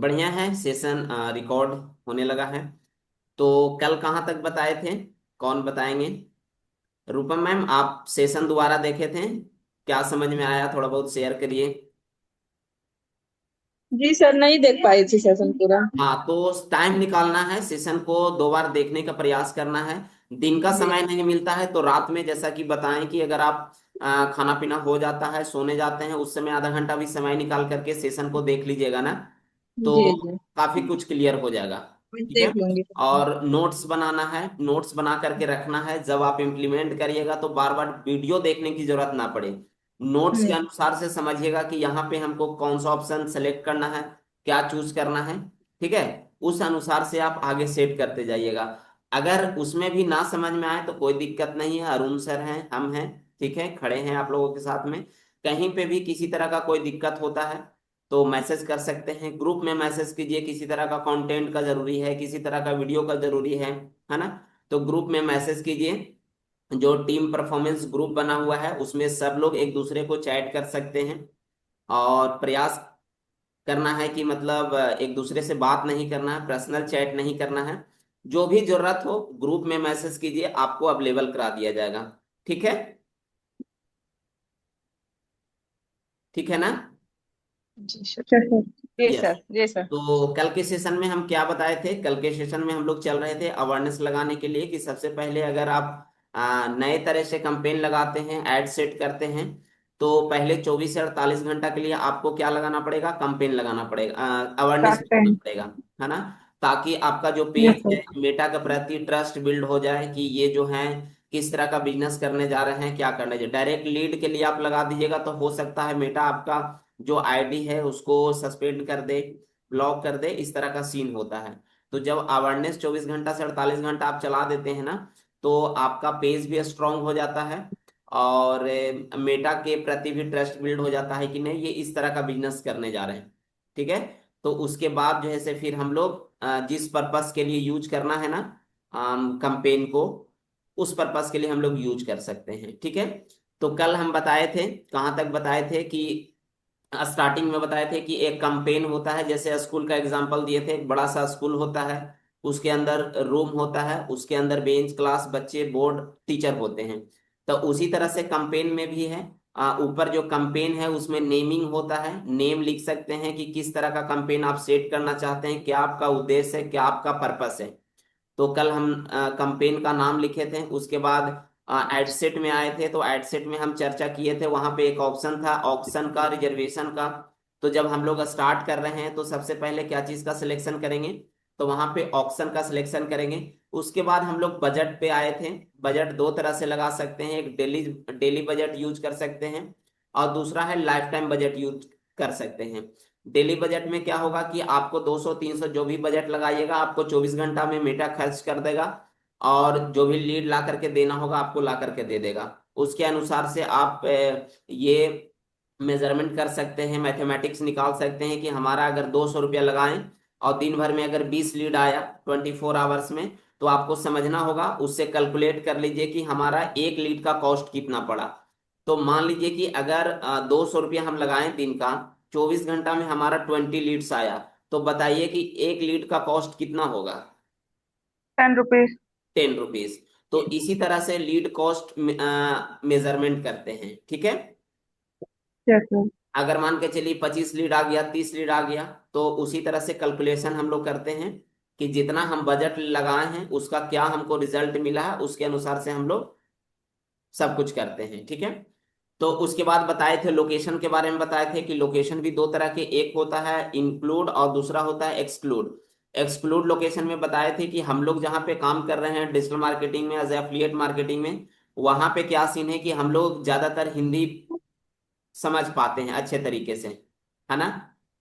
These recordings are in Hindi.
बढ़िया है। सेशन रिकॉर्ड होने लगा है। तो कल कहाँ तक बताए थे? कौन बताएंगे? रूपम मैम, आप सेशन दोबारा देखे थे? क्या समझ में आया, थोड़ा बहुत शेयर करिए। जी सर, नहीं देख पाई थी सेशन पूरा। हाँ, तो टाइम निकालना है, सेशन को 2 बार देखने का प्रयास करना है। दिन का जी समय नहीं मिलता है तो रात में, जैसा कि बताएं कि अगर आप खाना पीना हो जाता है, सोने जाते हैं, उस समय आधा घंटा भी समय निकाल करके सेशन को देख लीजिएगा ना, जी तो जी, काफी कुछ क्लियर हो जाएगा। मैं ठीक है। देख लूंगी। और नोट्स बनाना है, नोट्स बना करके रखना है, जब आप इम्प्लीमेंट करिएगा तो बार बार वीडियो देखने की जरूरत ना पड़े। नोट्स के हम्म। अनुसार से समझिएगा कि यहाँ पे हमको कौन सा ऑप्शन सेलेक्ट करना है, क्या चूज करना है। ठीक है। उस अनुसार से आप आगे सेट करते जाइएगा। अगर उसमें भी ना समझ में आए तो कोई दिक्कत नहीं है, अरुण सर हैं, हम हैं, ठीक है, खड़े हैं आप लोगों के साथ में। कहीं पे भी किसी तरह का कोई दिक्कत होता है तो मैसेज कर सकते हैं, ग्रुप में मैसेज कीजिए। किसी तरह का कंटेंट का जरूरी है, किसी तरह का वीडियो का जरूरी है ना, तो ग्रुप में मैसेज कीजिए। जो टीम परफॉर्मेंस ग्रुप बना हुआ है उसमें सब लोग एक दूसरे को चैट कर सकते हैं। और प्रयास करना है कि मतलब एक दूसरे से बात नहीं करना है, पर्सनल चैट नहीं करना है। जो भी जरूरत हो ग्रुप में मैसेज कीजिए, आपको अवेलेबल करा दिया जाएगा। ठीक है। ठीक है ना? जी सर। अच्छा सर। जी यस। सर, जी सर। तो कल के सेशन में हम क्या बताए थे? कल के सेशन में हम लोग चल रहे थे अवेयरनेस लगाने के लिए कि सबसे पहले अगर आप नए तरह से कैंपेन लगाते हैं, एड सेट करते हैं, तो पहले 24 से 48 घंटा के लिए आपको क्या लगाना पड़ेगा? कैंपेन लगाना पड़ेगा, अवेयरनेस काट लगाना टाइम। पड़ेगा, है ना। ताकि आपका जो यस पेज सर। है मेटा के प्रति ट्रस्ट बिल्ड हो जाए कि ये जो है किस तरह का बिजनेस करने जा रहे हैं, क्या करने जा डायरेक्ट लीड के लिए आप लगा दीजिएगा तो हो सकता है मेटा आपका जो आईडी है उसको सस्पेंड कर दे, ब्लॉक कर दे, इस तरह का सीन होता है। तो जब अवेयरनेस 24 घंटा से 48 घंटा आप चला देते हैं ना, तो आपका पेज भी स्ट्रांग हो जाता है। और मेटा के प्रति भी ट्रस्ट बिल्ड हो जाता है कि नहीं, ये इस तरह का बिजनेस करने जा रहे हैं। ठीक है। तो उसके बाद जो है से फिर हम लोग जिस पर्पस के लिए यूज करना है ना कंपेन को, उस पर्पस के लिए हम लोग यूज कर सकते हैं। ठीक है। तो कल हम बताए थे, कहाँ तक बताए थे कि स्टार्टिंग में बताए थे कि एक कैंपेन होता है, जैसे स्कूल का एग्जांपल दिए थे, एक बड़ा सा स्कूल होता है, उसके अंदर रूम होता है, उसके अंदर बेंच, क्लास, बच्चे, बोर्ड, टीचर होते हैं। तो उसी तरह से कैंपेन में भी है। ऊपर जो कैंपेन है उसमें नेमिंग होता है, नेम लिख सकते हैं कि किस तरह का कैंपेन आप सेट करना चाहते हैं, क्या आपका उद्देश्य है, क्या आपका पर्पस है। तो कल हम कैंपेन का नाम लिखे थे। उसके बाद एडसेट में आए थे, तो एडसेट में हम चर्चा किए थे, वहां पे एक ऑप्शन था ऑक्शन का, रिजर्वेशन का। तो जब हम लोग स्टार्ट कर रहे हैं तो सबसे पहले क्या चीज का सिलेक्शन करेंगे? तो वहां पे ऑक्शन का सिलेक्शन करेंगे। उसके बाद हम लोग बजट पे आए थे। बजट दो तरह से लगा सकते हैं, एक डेली डेली बजट यूज कर सकते हैं, और दूसरा है लाइफ टाइम बजट यूज कर सकते हैं। डेली बजट में क्या होगा कि आपको 200 300 जो भी बजट लगाइएगा आपको 24 घंटा में मेटा खर्च कर देगा, और जो भी लीड ला करके देना होगा आपको ला करके दे देगा। उसके अनुसार से आप ये मेजरमेंट कर सकते हैं, मैथमेटिक्स निकाल सकते हैं कि हमारा अगर 200 रुपया लगाएं और दिन भर में अगर 20 लीड आया 24 आवर्स में, तो आपको समझना होगा, उससे कैलकुलेट कर लीजिए कि हमारा एक लीड का कॉस्ट कितना पड़ा। तो मान लीजिए कि अगर 200 रुपया हम लगाएं दिन का, 24 घंटा में हमारा 20 लीड्स आया, तो बताइए कि एक लीड का कॉस्ट कितना होगा? 10 रुपीज। 10 रुपीज। तो इसी तरह से लीड कॉस्ट मेजरमेंट करते हैं। ठीक है। Yes sir. अगर मान के चलिए 25 लीड आ गया, 30 लीड आ गया, तो उसी तरह से कैलकुलेशन हम लोग करते हैं कि जितना हम बजट लगाए हैं उसका क्या हमको रिजल्ट मिला है, उसके अनुसार से हम लोग सब कुछ करते हैं। ठीक है। तो उसके बाद बताए थे लोकेशन के बारे में, बताए थे कि लोकेशन भी दो तरह के, एक होता है इंक्लूड और दूसरा होता है एक्सक्लूड। एक्सक्लूड लोकेशन में बताए थे कि हम लोग जहाँ पे काम कर रहे हैं डिजिटल मार्केटिंग में, एज एफिलिएट मार्केटिंग में, वहां पे क्या सीन है कि हम लोग ज्यादातर हिंदी समझ पाते हैं अच्छे तरीके से, है ना।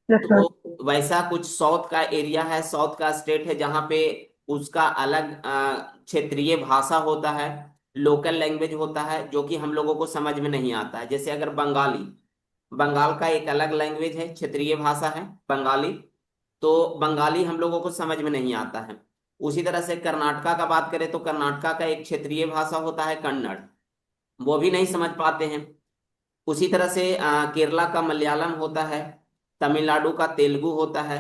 Yes sir. तो वैसा कुछ साउथ का एरिया है, साउथ का स्टेट है, जहाँ पे उसका अलग क्षेत्रीय भाषा होता है, लोकल लैंग्वेज होता है, जो कि हम लोगों को समझ में नहीं आता है। जैसे अगर बंगाली, बंगाल का एक अलग लैंग्वेज है, क्षेत्रीय भाषा है बंगाली, तो बंगाली हम लोगों को समझ में नहीं आता है। उसी तरह से कर्नाटका का बात करें तो कर्नाटका का एक क्षेत्रीय भाषा होता है कन्नड़, वो भी नहीं समझ पाते हैं। उसी तरह से केरला का मलयालम होता है, तमिलनाडु का तेलुगु होता है,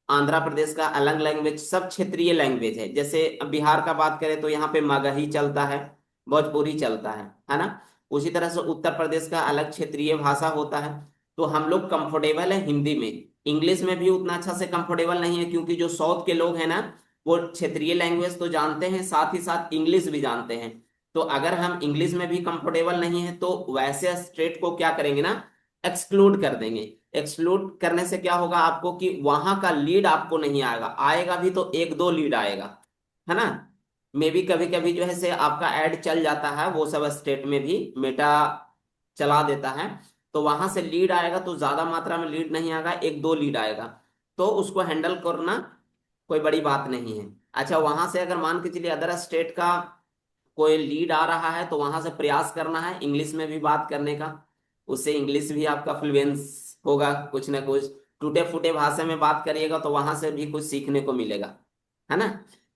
आंध्र प्रदेश का अलग लैंग्वेज, सब क्षेत्रीय लैंग्वेज है। जैसे अब बिहार का बात करें तो यहाँ पे मगही चलता है, भोजपुरी चलता है ना। उसी तरह से उत्तर प्रदेश का अलग क्षेत्रीय भाषा होता है। तो हम लोग कंफर्टेबल है हिंदी में। इंग्लिश में भी उतना अच्छा से कंफर्टेबल नहीं है, क्योंकि जो साउथ के लोग हैं ना, वो क्षेत्रीय लैंग्वेज तो जानते हैं, साथ ही साथ इंग्लिश भी जानते हैं। तो अगर हम इंग्लिश में भी कंफर्टेबल नहीं है तो वैसे स्टेट को क्या करेंगे ना, एक्सक्लूड कर देंगे। एक्सक्लूड करने से क्या होगा आपको कि वहां का लीड आपको नहीं आएगा, आएगा भी तो एक दो लीड आएगा, है ना। मे भी कभी कभी जो है से आपका ऐड चल जाता है, वो सब स्टेट में भी मेटा चला देता है। तो वहां से लीड आएगा तो ज्यादा मात्रा में लीड नहीं आएगा, एक दो लीड आएगा। तो उसको हैंडल करना कोई बड़ी बात नहीं है। अच्छा, वहां से अगर मान के चलिए अदर स्टेट का कोई लीड आ रहा है, तो वहां से प्रयास करना है इंग्लिश में भी बात करने का। उससे इंग्लिश भी आपका फ्लुएंस होगा कुछ ना कुछ। टूटे फूटे भाषा में बात करिएगा तो वहां से भी कुछ सीखने को मिलेगा, है ना।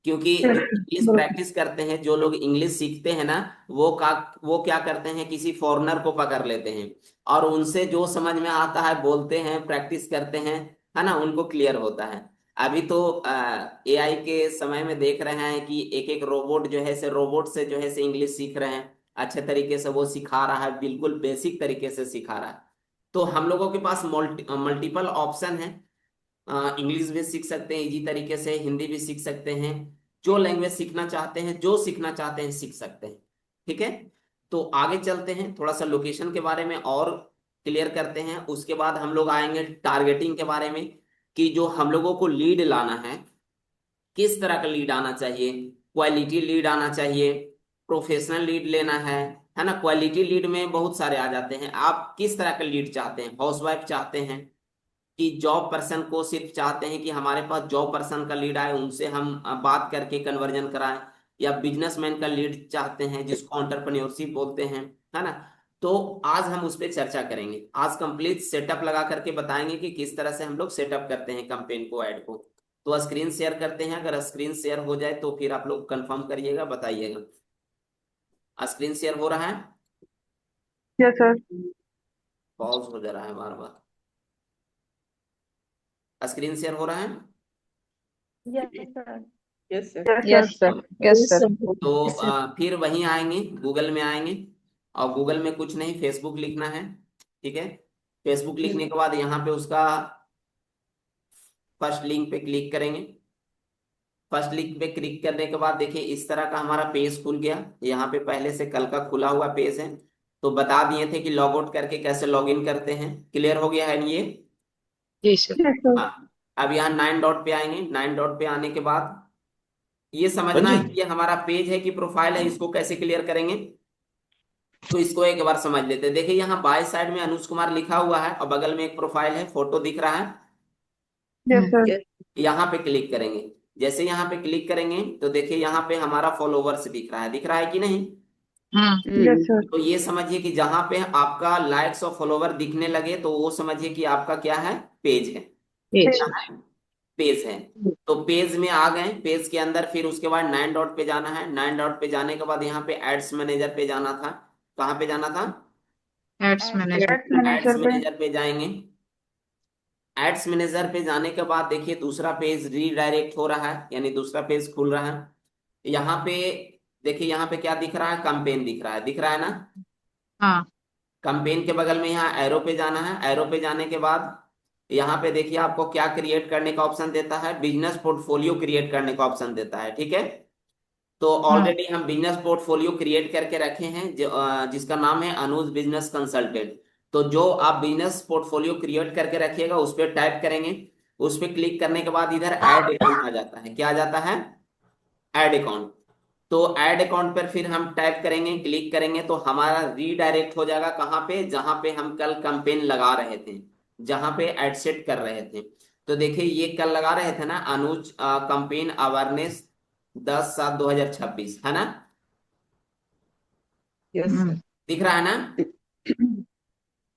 क्योंकि yes, जो sir, इंग्लिश बिल्कुल। प्रैक्टिस करते हैं, जो लोग इंग्लिश सीखते हैं ना, वो क्या करते हैं, किसी फॉरेनर को पकड़ लेते हैं और उनसे जो समझ में आता है बोलते हैं, प्रैक्टिस करते हैं, है ना, उनको क्लियर होता है। अभी तो एआई के समय में देख रहे हैं कि एक एक रोबोट जो है से रोबोट से जो है से इंग्लिश सीख रहे हैं। अच्छे तरीके से वो सिखा रहा है, बिल्कुल बेसिक तरीके से सिखा रहा है। तो हम लोगों के पास मल्टीपल ऑप्शन है। इंग्लिश भी सीख सकते हैं इजी तरीके से, हिंदी भी सीख सकते हैं। जो लैंग्वेज सीखना चाहते हैं, जो सीखना चाहते हैं सीख सकते हैं। ठीक है। तो आगे चलते हैं, थोड़ा सा लोकेशन के बारे में और क्लियर करते हैं। उसके बाद हम लोग आएंगे टारगेटिंग के बारे में, कि जो हम लोगों को लीड लाना है, किस तरह का लीड आना चाहिए। क्वालिटी लीड आना चाहिए, प्रोफेशनल लीड लेना है ना। क्वालिटी लीड में बहुत सारे आ जाते हैं। आप किस तरह का लीड चाहते हैं, हाउसवाइफ चाहते हैं कि जॉब पर्सन को सिर्फ चाहते हैं कि हमारे पास जॉब पर्सन का लीड आए, उनसे हम बात करके कन्वर्जन कराएं, या बिजनेसमैन का लीड चाहते हैं जिसको एंटरप्रेन्योरशिप बोलते हैं, है ना। तो आज हम उस पर चर्चा करेंगे। आज कंप्लीट सेटअप लगा करके बताएंगे कि किस तरह से हम लोग सेटअप करते हैं कैंपेन को, ऐड को। तो स्क्रीन शेयर करते हैं। अगर स्क्रीन शेयर हो जाए तो फिर आप लोग कंफर्म करिएगा, बताइएगा। स्क्रीन शेयर हो रहा है? Yes sir. पॉज हो जा रहा है बार बार। स्क्रीन शेयर हो रहा है? Yes sir. Yes sir. Yes sir. Yes sir. तो फिर वहीं आएंगे, गूगल में आएंगे। और गूगल में कुछ नहीं, फेसबुक लिखना है। ठीक है। फेसबुक लिखने के बाद यहाँ पे उसका फर्स्ट लिंक पे क्लिक करेंगे। फर्स्ट लिंक पे क्लिक करने के बाद देखिए इस तरह का हमारा पेज खुल गया। यहाँ पे पहले से कल का खुला हुआ पेज है। तो बता दिए थे कि लॉग आउट करके कैसे लॉग इन करते हैं। क्लियर हो गया है ये? जी सर। Yes sir. हाँ। अब यहाँ 9 डॉट पे आएंगे। 9 डॉट पे आने के बाद ये समझना है कि ये हमारा पेज है कि प्रोफाइल है, इसको कैसे क्लियर करेंगे। तो इसको एक बार समझ लेते हैं। देखिए यहाँ बाएं साइड में अनुज कुमार लिखा हुआ है और बगल में एक प्रोफाइल है, फोटो दिख रहा है। Yes sir. यहाँ पे क्लिक करेंगे। जैसे यहाँ पे क्लिक करेंगे तो देखिए यहाँ पे हमारा फॉलोवर्स दिख रहा है कि नहीं। Yes sir. तो ये समझिए कि जहां पे आपका लाइक्स और फॉलोवर दिखने लगे तो वो समझिए कि आपका क्या है, पेज है। क्या है? पेज है। तो पेज में आ गए। पेज के अंदर फिर उसके बाद 9 डॉट पे जाना है। 9 डॉट पे जाने के बाद यहाँ पे एड्स मैनेजर पे जाना था। कहाँ पे जाना था? Ads manager. Ads ads manager पे। मैनेजर पे जाएंगे। एड्स मैनेजर पे जाने के बाद देखिए दूसरा पेज रीडायरेक्ट हो रहा है, यानी दूसरा पेज खुल रहा है। यहाँ पे देखिए, यहाँ पे क्या दिख रहा है, कैंपेन दिख रहा है ना। हाँ। कैंपेन के बगल में यहाँ एरो पे जाना है। एरो पे जाने के बाद यहाँ पे देखिए आपको क्या क्रिएट करने का ऑप्शन देता है, बिजनेस पोर्टफोलियो क्रिएट करने का ऑप्शन देता है। ठीक है। तो हाँ। ऑलरेडी हम बिजनेस पोर्टफोलियो क्रिएट करके रखे हैं, जिसका नाम है अनुज बिजनेस कंसल्टेंट। तो जो आप बिजनेस पोर्टफोलियो क्रिएट करके रखिएगा उस पर टाइप करेंगे। उस पर क्लिक करने के बाद इधर ऐड अकाउंट आ जाता है। क्या आ जाता है? Add account. तो ऐड अकाउंट पर फिर हम टाइप करेंगे, क्लिक करेंगे तो हमारा रीडायरेक्ट हो जाएगा कहाँ पे, जहां पे हम कल कैंपेन लगा रहे थे, जहां पे एड सेट कर रहे थे। तो देखिए ये कल लगा रहे थे ना, अनुज कैंपेन अवेयरनेस 10/7/2026, है ना। Yes sir. दिख रहा है ना?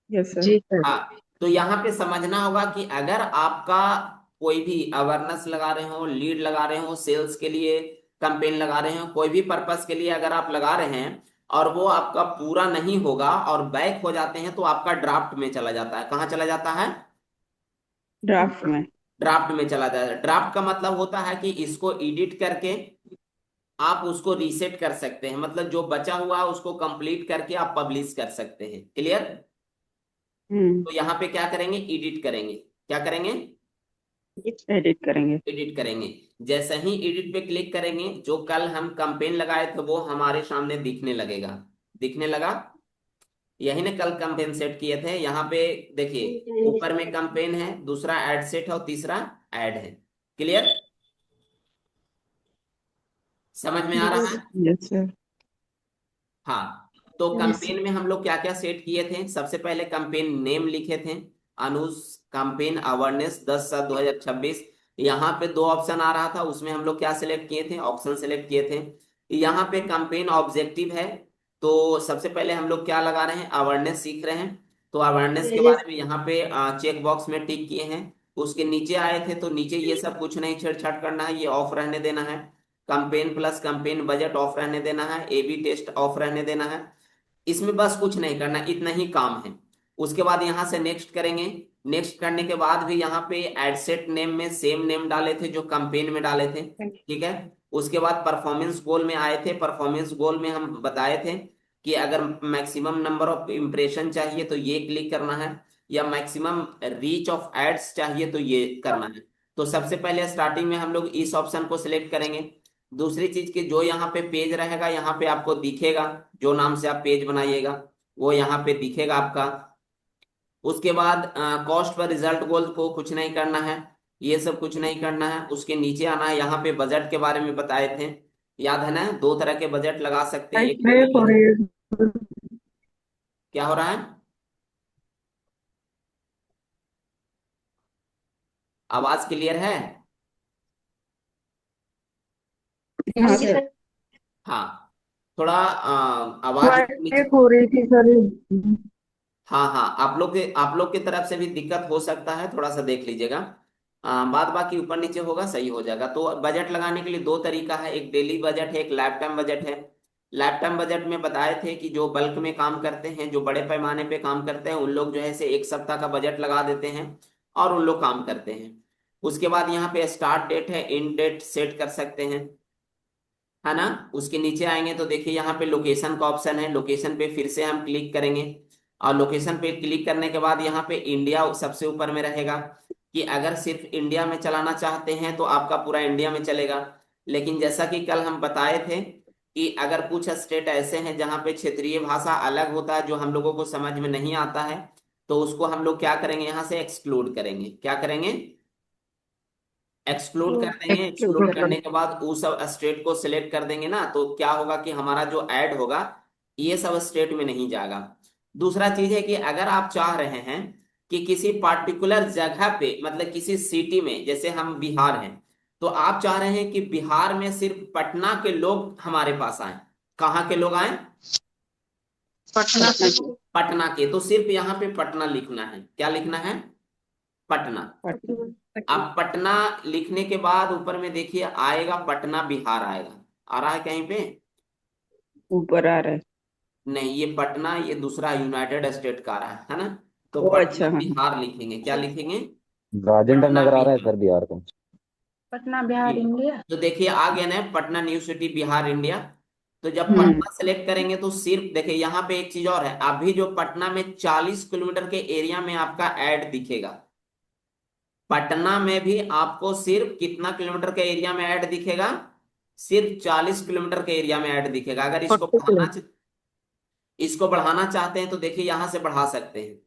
Yes sir. जी सर। हाँ। तो यहाँ पे समझना होगा कि अगर आपका कोई भी अवेयरनेस लगा रहे हो, लीड लगा रहे हो, सेल्स के लिए कैंपेन लगा रहे हो, कोई भी पर्पस के लिए अगर आप लगा रहे हैं और वो आपका पूरा नहीं होगा और बैक हो जाते हैं तो आपका ड्राफ्ट में चला जाता है। कहाँ चला जाता है? ड्राफ्ट में। ड्राफ्ट में चला जाएगा। ड्राफ्ट का मतलब होता है कि इसको एडिट करके आप उसको रीसेट कर सकते हैं, मतलब जो बचा हुआ है उसको कंप्लीट करके आप पब्लिश कर सकते हैं। क्लियर? तो यहाँ पे क्या करेंगे, एडिट करेंगे। क्या करेंगे? एडिट करेंगे। एडिट करेंगे। जैसे ही एडिट पे क्लिक करेंगे, जो कल हम कैंपेन लगाए थे वो हमारे सामने दिखने लगेगा। दिखने लगा? यही ना कल कैंपेन सेट किए थे। यहाँ पे देखिए ऊपर में कैंपेन है, दूसरा ऐड सेट है और तीसरा ऐड है। क्लियर? समझ में आ रहा है? Yes sir. हाँ। तो कैंपेन में हम लोग क्या क्या सेट किए थे? सबसे पहले कैंपेन नेम लिखे थे, अनुज कैंपेन अवेयरनेस 10/7/2026। यहाँ पे दो ऑप्शन आ रहा था, उसमें हम लोग क्या सिलेक्ट किए थे? ऑप्शन सिलेक्ट किए थे। यहाँ पे कैंपेन ऑब्जेक्टिव है, तो सबसे पहले हम लोग क्या लगा रहे हैं? अवेयरनेस सीख रहे हैं, तो अवेयरनेस के बारे में यहाँ पे चेक बॉक्स में टिक किए हैं। उसके नीचे आए थे तो नीचे ये सब कुछ नहीं छेड़छाड़ करना है, ये ऑफ रहने देना है। Campaign plus campaign budget of रहने देना है, AB टेस्ट ऑफ रहने देना है। इसमें बस कुछ नहीं करना, इतना ही काम है। उसके बाद यहां से नेक्स्ट करेंगे। नेक्स्ट करने के बाद भी यहाँ पे एडसेट नेम में सेम नेम डाले थे जो कैंपेन में डाले थे। ठीक है। उसके बाद परफॉर्मेंस गोल में आए थे। परफॉर्मेंस गोल में हम बताए थे कि अगर मैक्सिमम नंबर ऑफ इम्प्रेशन चाहिए तो ये क्लिक करना है, या मैक्सिमम रीच ऑफ एड्स चाहिए तो ये करना है। तो सबसे पहले स्टार्टिंग में हम लोग इस ऑप्शन को सिलेक्ट करेंगे। दूसरी चीज की जो यहाँ पे पेज रहेगा, यहाँ पे आपको दिखेगा, जो नाम से आप पेज बनाइएगा वो यहाँ पे दिखेगा आपका। उसके बाद कॉस्ट पर रिजल्ट गोल को कुछ नहीं करना है, ये सब कुछ नहीं करना है। उसके नीचे आना है, यहाँ पे बजट के बारे में बताए थे, याद है ना? दो तरह के बजट लगा सकते हैं, एक ब्रेक डेली हो बजट। रही है। क्या हो रहा है? आवाज क्लियर है? हाँ सर। हाँ। थोड़ा आवाज नीचे। ब्रेक हो रही थी सर। हाँ हाँ, आप लोग की तरफ से भी दिक्कत हो सकता है, थोड़ा सा देख लीजिएगा। बाद बाकी ऊपर नीचे होगा, सही हो जाएगा। तो बजट लगाने के लिए दो तरीका है, एक डेली बजट है, एक लाइफ टाइम बजट है। लाइफ टाइम बजट में बताए थे कि जो बल्क में काम करते हैं, जो बड़े पैमाने पे काम करते हैं, उन लोग जो है से एक सप्ताह का बजट लगा देते हैं और उन लोग काम करते हैं। उसके बाद यहाँ पे स्टार्ट डेट है, एंड डेट सेट कर सकते हैं, है ना? उसके नीचे आएंगे तो देखिए यहाँ पे लोकेशन का ऑप्शन है, लोकेशन पे फिर से हम क्लिक करेंगे। और लोकेशन पे क्लिक करने के बाद यहाँ पे इंडिया सबसे ऊपर में रहेगा, कि अगर सिर्फ इंडिया में चलाना चाहते हैं तो आपका पूरा इंडिया में चलेगा। लेकिन जैसा कि कल हम बताए थे कि अगर कुछ स्टेट ऐसे हैं जहाँ पे क्षेत्रीय भाषा अलग होता है जो हम लोगों को समझ में नहीं आता है, तो उसको हम लोग क्या करेंगे? यहाँ से एक्सक्लूड करेंगे। क्या करेंगे? एक्सक्लूड कर देंगे। एक्सक्लूड एक्सक्लूड करने के बाद उस सब स्टेट को सिलेक्ट कर देंगे ना, तो क्या होगा कि हमारा जो ऐड होगा ये सब स्टेट में नहीं जाएगा। दूसरा चीज है कि अगर आप चाह रहे हैं कि किसी पार्टिकुलर जगह पे, मतलब किसी सिटी में, जैसे हम बिहार हैं, तो आप चाह रहे हैं कि बिहार में सिर्फ पटना के लोग हमारे पास आए। कहाँ के लोग आए? पटना से। पटना के। तो सिर्फ यहाँ पे पटना लिखना है। क्या लिखना है? पटना। अब पटना लिखने के बाद ऊपर में देखिए आएगा पटना बिहार आएगा। आ रहा है कहीं पे? ऊपर आ रहा है। नहीं, ये पटना, ये दूसरा यूनाइटेड स्टेट का आ रहा है ना? तो ओ अच्छा पटना हाँ। बिहार लिखेंगे। क्या लिखेंगे? राजेंद्र पटना नगर आ रहा है बिहार। सर बिहार का। पटना बिहार इंडिया। तो देखिए आ गया ना Patna new city Bihar India. तो जब हम्म। पटना सेलेक्ट करेंगे तो सिर्फ देखिए यहाँ पे एक चीज और है, अभी जो पटना में 40 किलोमीटर के एरिया में आपका ऐड दिखेगा। पटना में भी आपको सिर्फ कितना किलोमीटर के एरिया में ऐड दिखेगा? सिर्फ 40 किलोमीटर के एरिया में ऐड दिखेगा। अगर इसको 40 किलो। बढ़ाना चाहते हैं तो देखिए यहां से बढ़ा सकते हैं।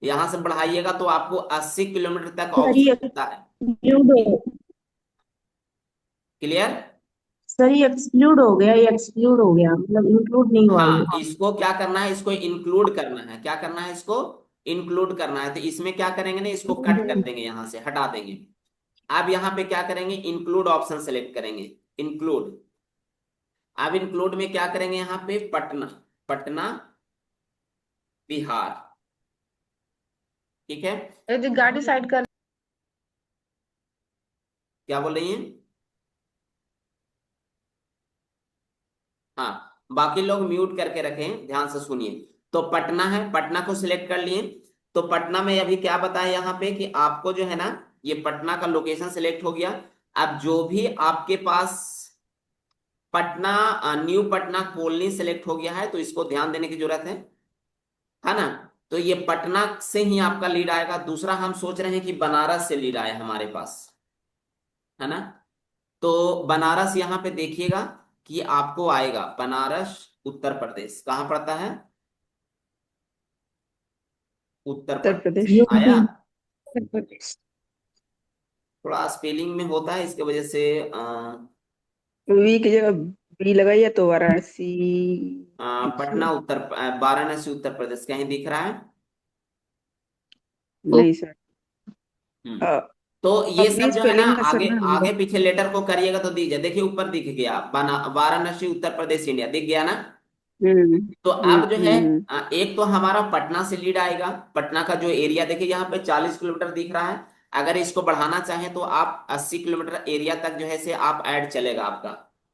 यहां से बढ़ाइएगा तो आपको 80 किलोमीटर तक सर ये ऑप्शन मिलता है। एक्सक्लूड हो। क्लियर? सर ये एक्सक्लूड हो गया, ये एक्सक्लूड हो गया, मतलब इंक्लूड नहीं हुआ ये। हाँ, इसको क्या करना है? इसको इंक्लूड करना है। क्या करना है? इसको इंक्लूड करना है। तो इसमें क्या करेंगे ना, इसको कट कर देंगे, यहां से हटा देंगे। अब यहाँ पे क्या करेंगे? इंक्लूड ऑप्शन सेलेक्ट करेंगे। इंक्लूड। अब इंक्लूड में क्या करेंगे? यहाँ पे पटना, पटना बिहार। ठीक है। यदि गाड़ी साइड कर। क्या बोल रही हैं? हाँ, बाकी लोग म्यूट करके रखें, ध्यान से सुनिए। तो पटना है, पटना को सिलेक्ट कर लिए। तो पटना में अभी क्या बताया यहाँ पे कि आपको जो है ना, ये पटना का लोकेशन सिलेक्ट हो गया। अब जो भी आपके पास Patna new Patna colony select हो गया है, तो इसको ध्यान देने की जरूरत है ना। तो ये पटना से ही आपका लीड आएगा। दूसरा हम सोच रहे हैं कि बनारस से लीड आए हमारे पास, है ना। तो बनारस यहाँ पे देखिएगा कि आपको आएगा बनारस उत्तर प्रदेश। कहाँ पड़ता है? उत्तर उत्तर प्रदेश। प्रदेश। आया। उत्तर प्रदेश। थोड़ा स्पेलिंग में होता है, इसके वजह से वी की जगह बी लगाइए तो वाराणसी पटना लिखिए। उत्तर वाराणसी उत्तर प्रदेश कहीं दिख रहा है? नहीं सर। हम्म। आ, तो ये सब अपनी जो है ना, स्पेलिंग में सर आगे ना आगे पीछे लेटर को करिएगा तो दीजिए। देखिए ऊपर दिख गया वाराणसी उत्तर प्रदेश इंडिया दिख गया ना। हम्म तो अब जो है हम्म। एक तो हमारा पटना से लीड आएगा। पटना का जो एरिया देखिए यहाँ पे 40 किलोमीटर दिख रहा है। अगर इसको बढ़ाना चाहें तो आप 80 किलोमीटर एरिया तक जो है से आप ऐड चलेगा आपका,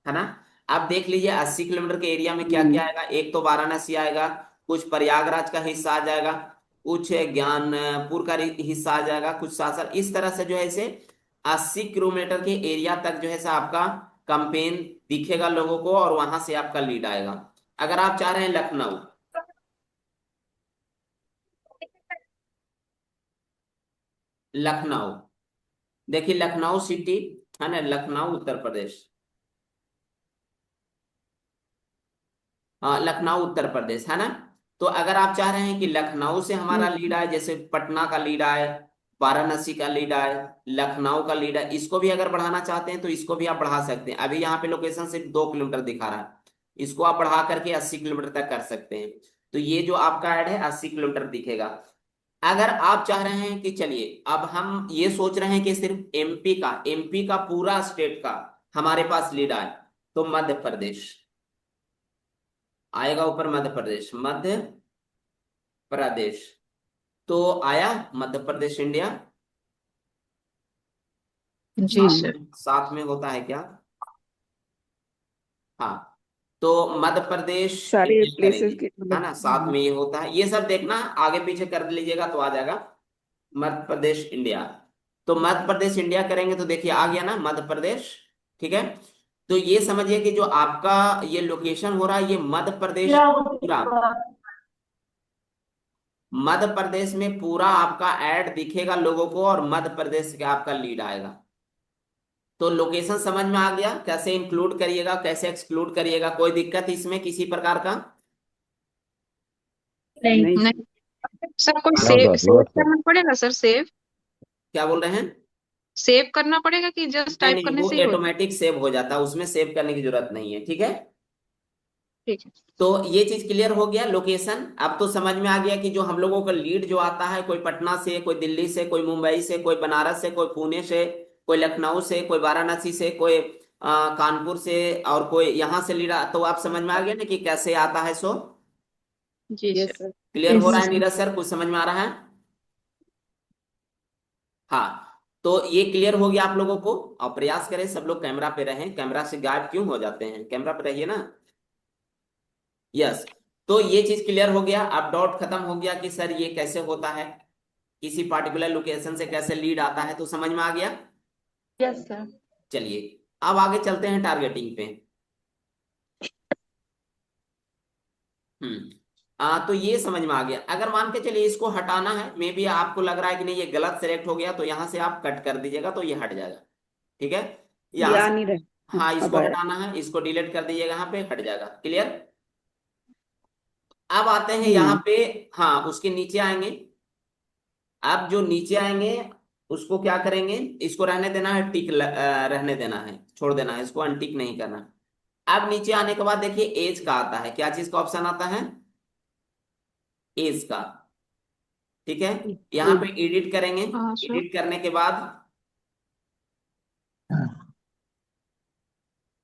है ना। आप देख लीजिए 80 किलोमीटर के एरिया में क्या क्या आएगा। एक तो वाराणसी आएगा, कुछ प्रयागराज का हिस्सा आ जाएगा, कुछ ज्ञानपुर का हिस्सा आ जाएगा, कुछ सासर, इस तरह से जो है से 80 किलोमीटर के एरिया तक जो है से आपका कैंपेन दिखेगा लोगों को, और वहां से आपका लीड आएगा। अगर आप चाह रहे हैं लखनऊ, लखनऊ देखिए लखनऊ सिटी, है ना, लखनऊ उत्तर प्रदेश। हाँ लखनऊ उत्तर प्रदेश, है ना। तो अगर आप चाह रहे हैं कि लखनऊ से हमारा लीड आए, जैसे पटना का लीड आए, वाराणसी का लीड आए, लखनऊ का लीड आए, इसको भी अगर बढ़ाना चाहते हैं तो इसको भी आप बढ़ा सकते हैं। अभी यहाँ पे लोकेशन सिर्फ 2 किलोमीटर दिखा रहा है, इसको आप बढ़ा करके 80 किलोमीटर तक कर सकते हैं। तो ये जो आपका ऐड है 80 किलोमीटर दिखेगा। अगर आप चाह रहे हैं कि चलिए अब हम ये सोच रहे हैं कि सिर्फ एमपी का पूरा स्टेट का हमारे पास लीड आए, तो मध्य प्रदेश आएगा ऊपर। मध्य प्रदेश, मध्य प्रदेश। तो आया मध्य प्रदेश इंडिया। जी सर। साथ में होता है क्या? हाँ। तो मध्य प्रदेश सारे इंडिया करेंगे, प्लेसेस के है मतलब ना। साथ में ये होता है, ये सब देखना आगे पीछे कर लीजिएगा तो आ जाएगा मध्य प्रदेश इंडिया। तो मध्य प्रदेश इंडिया करेंगे तो देखिए आ गया ना मध्य प्रदेश। ठीक है। तो ये समझिए कि जो आपका ये लोकेशन हो रहा है, ये मध्य प्रदेश पूरा, मध्य प्रदेश में पूरा आपका ऐड दिखेगा लोगों को, और मध्य प्रदेश का आपका लीड आएगा। तो लोकेशन समझ में आ गया, कैसे इंक्लूड करिएगा कैसे एक्सक्लूड करिएगा? कोई दिक्कत इसमें किसी प्रकार का? नहीं नहीं नहीं सर, कोई no save sir, save no sir. करना पड़ेगा सर? सेव क्या बोल रहे हैं? सेव करना पड़ेगा कि जस्ट नहीं टाइप नहीं, करने वो से ही हो जाए? ऑटोमेटिक सेव हो जाता है, उसमें सेव करने की जरूरत नहीं है। ठीक है। ठीक है। तो ये चीज क्लियर हो गया लोकेशन। अब तो समझ में आ गया कि जो हम लोगों का लीड जो आता है, कोई पटना से, कोई दिल्ली से, कोई मुंबई से, कोई बनारस से, कोई पुणे से, कोई लखनऊ से, कोई वाराणसी से, कोई कानपुर से, और कोई यहाँ से लीड तो आप समझ में आ गया ना कि कैसे आता है। सो जी यस सर। सर। क्लियर हो रहा है नीरज सर? कुछ समझ में आ रहा है? हाँ। तो ये क्लियर हो गया आप लोगों को। और प्रयास करें सब लोग कैमरा पे रहें। कैमरा से गायब क्यों हो जाते हैं? कैमरा पे रहिए ना। यस। तो ये चीज क्लियर हो गया। अब डाउट खत्म हो गया कि सर ये कैसे होता है, किसी पार्टिकुलर लोकेशन से कैसे लीड आता है, तो समझ में आ गया। Yes sir. चलिए अब आगे चलते हैं टारगेटिंग पे। तो ये समझ में आ गया। अगर मान के चलिए इसको हटाना है, मे बी आपको लग रहा है कि नहीं ये गलत सेलेक्ट हो गया, तो यहां से आप कट कर दीजिएगा तो ये हट जाएगा। ठीक है। ये यहां आ से, नहीं रहा। हाँ हाँ अब इसको आया। हटाना है, इसको डिलीट कर दीजिएगा, यहाँ पे हट जाएगा। क्लियर। अब आते हैं यहाँ हम्म पे, हाँ उसके नीचे आएंगे। अब जो नीचे आएंगे उसको क्या करेंगे? इसको रहने देना है, टिक रहने देना है, छोड़ देना है, इसको अनटिक नहीं करना। अब नीचे आने के बाद देखिए एज का आता है। क्या चीज का ऑप्शन आता है? एज का। ठीक है। यहाँ पे एडिट करेंगे। हाँ सर। एडिट करने के बाद,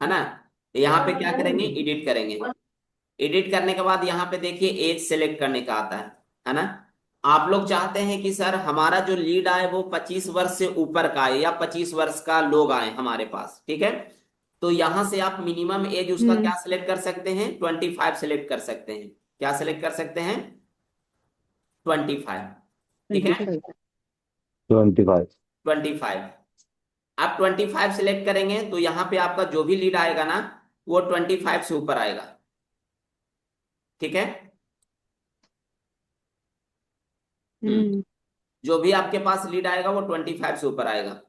है ना, यहाँ पे क्या करेंगे? एडिट करेंगे। एडिट करने के बाद यहाँ पे देखिए एज सेलेक्ट करने का आता है ना। आप लोग चाहते हैं कि सर हमारा जो लीड आए वो 25 वर्ष से ऊपर का आए, या 25 वर्ष का लोग आए हमारे पास। ठीक है। तो यहां से आप मिनिमम एज उसका क्या सिलेक्ट कर सकते हैं? 25 सेलेक्ट कर सकते हैं। क्या सिलेक्ट कर सकते हैं? 25। ठीक है। 25। 25। 25। आप 25 सिलेक्ट करेंगे तो यहाँ पे आपका जो भी लीड आएगा ना वो 25 से ऊपर आएगा। ठीक है। हम्म जो भी आपके पास लीड आएगा वो 25 से ऊपर आएगा।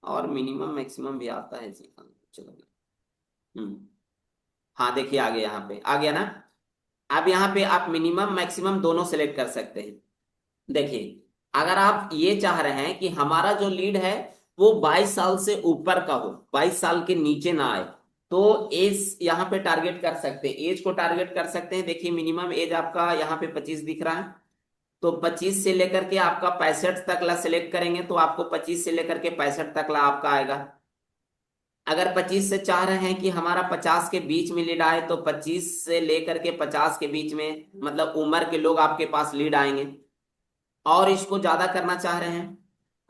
और मिनिमम मैक्सिमम भी आता है जी। चलो। हाँ देखिए आ गया, यहाँ पे आ गया ना। अब यहाँ पे आप मिनिमम मैक्सिमम दोनों सेलेक्ट कर सकते हैं। देखिए अगर आप ये चाह रहे हैं कि हमारा जो लीड है वो 22 साल से ऊपर का हो, 22 साल के नीचे ना आए, तो एज यहाँ पे टारगेट कर सकते हैं, एज को टारगेट कर सकते हैं। देखिए मिनिमम एज आपका यहाँ पे 25 दिख रहा है, तो 25 से लेकर के आपका 65 तक ला सिलेक्ट करेंगे तो आपको 25 से लेकर के 65 तक ला आपका आएगा। अगर 25 से चाह रहे हैं कि हमारा 50 के बीच में लीड आए तो 25 से लेकर के 50 के बीच में मतलब उम्र के लोग आपके पास लीड आएंगे। और इसको ज्यादा करना चाह रहे हैं,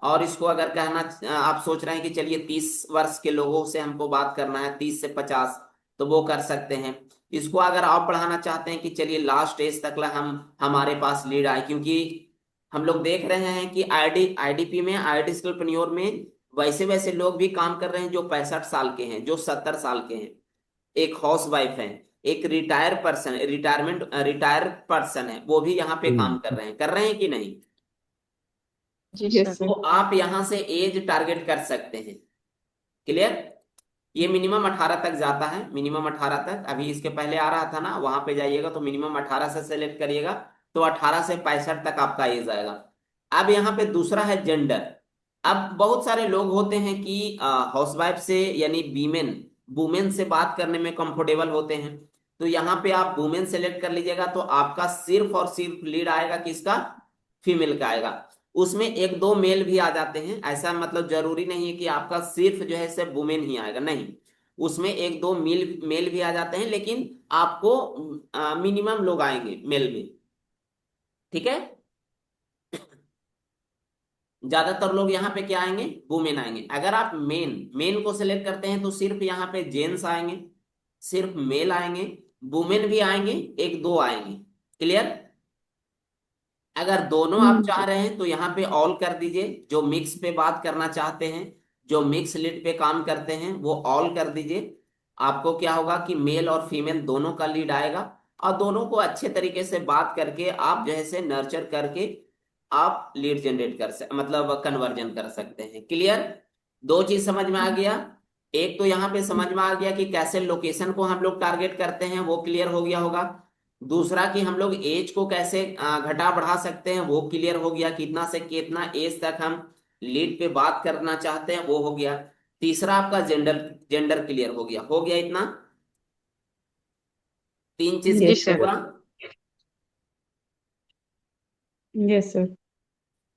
और इसको अगर कहना आप सोच रहे हैं कि चलिए 30 वर्ष के लोगों से हमको बात करना है, 30 से 50, तो वो कर सकते हैं। इसको अगर आप बढ़ाना चाहते हैं कि चलिए लास्ट एज तक ला हम हमारे पास लीड आए, क्योंकि हम लोग देख रहे हैं कि आईडीपी में, आईटी स्किलप्रेन्योर में वैसे वैसे लोग भी काम कर रहे हैं जो 65 साल के हैं, जो 70 साल के हैं, एक हाउस वाइफ है, एक रिटायर पर्सन है, वो भी यहाँ पे काम कर रहे हैं कि नहीं। जी यस सर। सर। तो आप यहाँ से एज टारगेट कर सकते हैं। क्लियर। ये मिनिमम 18 तक जाता है, मिनिमम 18 तक। अभी इसके पहले आ रहा था ना, वहां पे जाइएगा तो मिनिमम 18 से सेलेक्ट करिएगा, तो 18 से 65 तक आपका एज आएगा। अब यहाँ पे दूसरा है जेंडर। अब बहुत सारे लोग होते हैं कि हाउसवाइफ से यानी वीमेन, वुमेन से बात करने में कंफर्टेबल होते हैं, तो यहाँ पे आप वुमेन सेलेक्ट कर लीजिएगा तो आपका सिर्फ और सिर्फ लीड आएगा किसका, फीमेल का आएगा। उसमें एक दो मेल भी आ जाते हैं, ऐसा मतलब जरूरी नहीं है कि आपका सिर्फ जो है सिर्फ वुमेन ही आएगा, नहीं, उसमें एक दो मेल भी आ जाते हैं, लेकिन आपको मिनिमम लोग आएंगे मेल में। ठीक है। ज्यादातर लोग यहाँ पे क्या आएंगे, वुमेन आएंगे। अगर आप मेन मेन को सिलेक्ट करते हैं तो सिर्फ यहाँ पे जेंट्स आएंगे, सिर्फ मेल आएंगे, वुमेन भी आएंगे, एक दो आएंगे। क्लियर। अगर दोनों आप चाह सर। रहे हैं तो यहाँ पे ऑल कर दीजिए, जो मिक्स पे बात करना चाहते हैं, जो मिक्स लीड पे काम करते हैं वो ऑल कर दीजिए। आपको क्या होगा कि मेल और फीमेल दोनों का लीड आएगा, और दोनों को अच्छे तरीके से बात करके आप जो है से नर्चर करके आप लीड जनरेट कर सकते, मतलब कन्वर्जन कर सकते हैं। क्लियर। दो चीज समझ में आ गया। एक तो यहाँ पे समझ में आ गया कि कैसे लोकेशन को हम लोग टारगेट करते हैं, वो क्लियर हो गया होगा। दूसरा कि हम लोग एज को कैसे घटा बढ़ा सकते हैं, वो क्लियर हो गया, कितना से कितना एज तक हम लीड पे बात करना चाहते हैं वो हो गया। तीसरा आपका जेंडर जेंडर क्लियर हो गया इतना। तीन चीज जी यस क्लियर सर। सर। हुआ। Yes sir.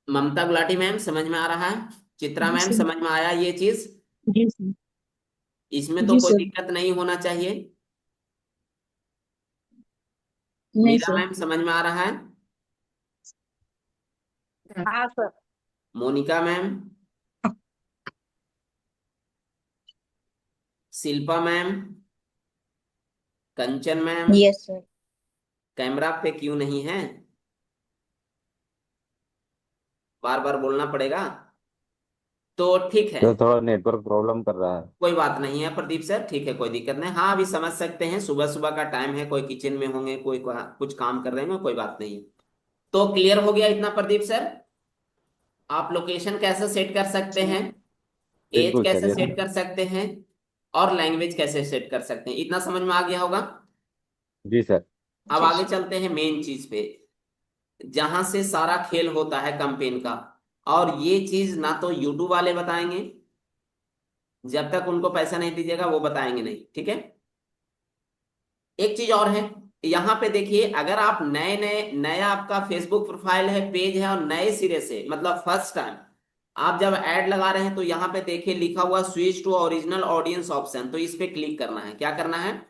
Mamta Gulati ma'am समझ में आ रहा है, चित्रा जी मैम सर। समझ में आया ये चीज, जी सर। इसमें तो जी कोई सर। दिक्कत नहीं होना चाहिए। नहीं मीरा सर। मैम समझ में आ रहा है, हाँ sir. Monika ma'am, Shilpa ma'am, Kanchan ma'am, yes sir. Camera पे क्यों नहीं है, बार बार बोलना पड़ेगा। तो ठीक है, तो थोड़ा नेटवर्क प्रॉब्लम कर रहा है। कोई बात नहीं है प्रदीप सर, ठीक है कोई दिक्कत नहीं। हाँ अभी समझ सकते हैं, सुबह सुबह का टाइम है, कोई किचन में होंगे, कोई कुछ काम कर रहे हैं, कोई बात नहीं। तो क्लियर हो गया इतना प्रदीप सर। आप लोकेशन कैसे सेट कर सकते हैं, एज बिल्कुल सर, कैसे यस सेट सर। कर सकते हैं, और लैंग्वेज कैसे सेट कर सकते हैं, इतना समझ में आ गया होगा। जी सर। अब जी आगे सर। चलते हैं मेन चीज पे, जहां से सारा खेल होता है कैंपेन का। और ये चीज ना तो यूट्यूब वाले बताएंगे, जब तक उनको पैसा नहीं दीजिएगा वो बताएंगे नहीं। ठीक है। एक चीज और है, यहाँ पे देखिए, अगर आप नए नए नया आपका फेसबुक प्रोफाइल है, पेज है, और नए सिरे से मतलब फर्स्ट टाइम आप जब ऐड लगा रहे हैं, तो यहाँ पे देखिए लिखा हुआ switch to original audience option, तो इस पे क्लिक करना है। क्या करना है,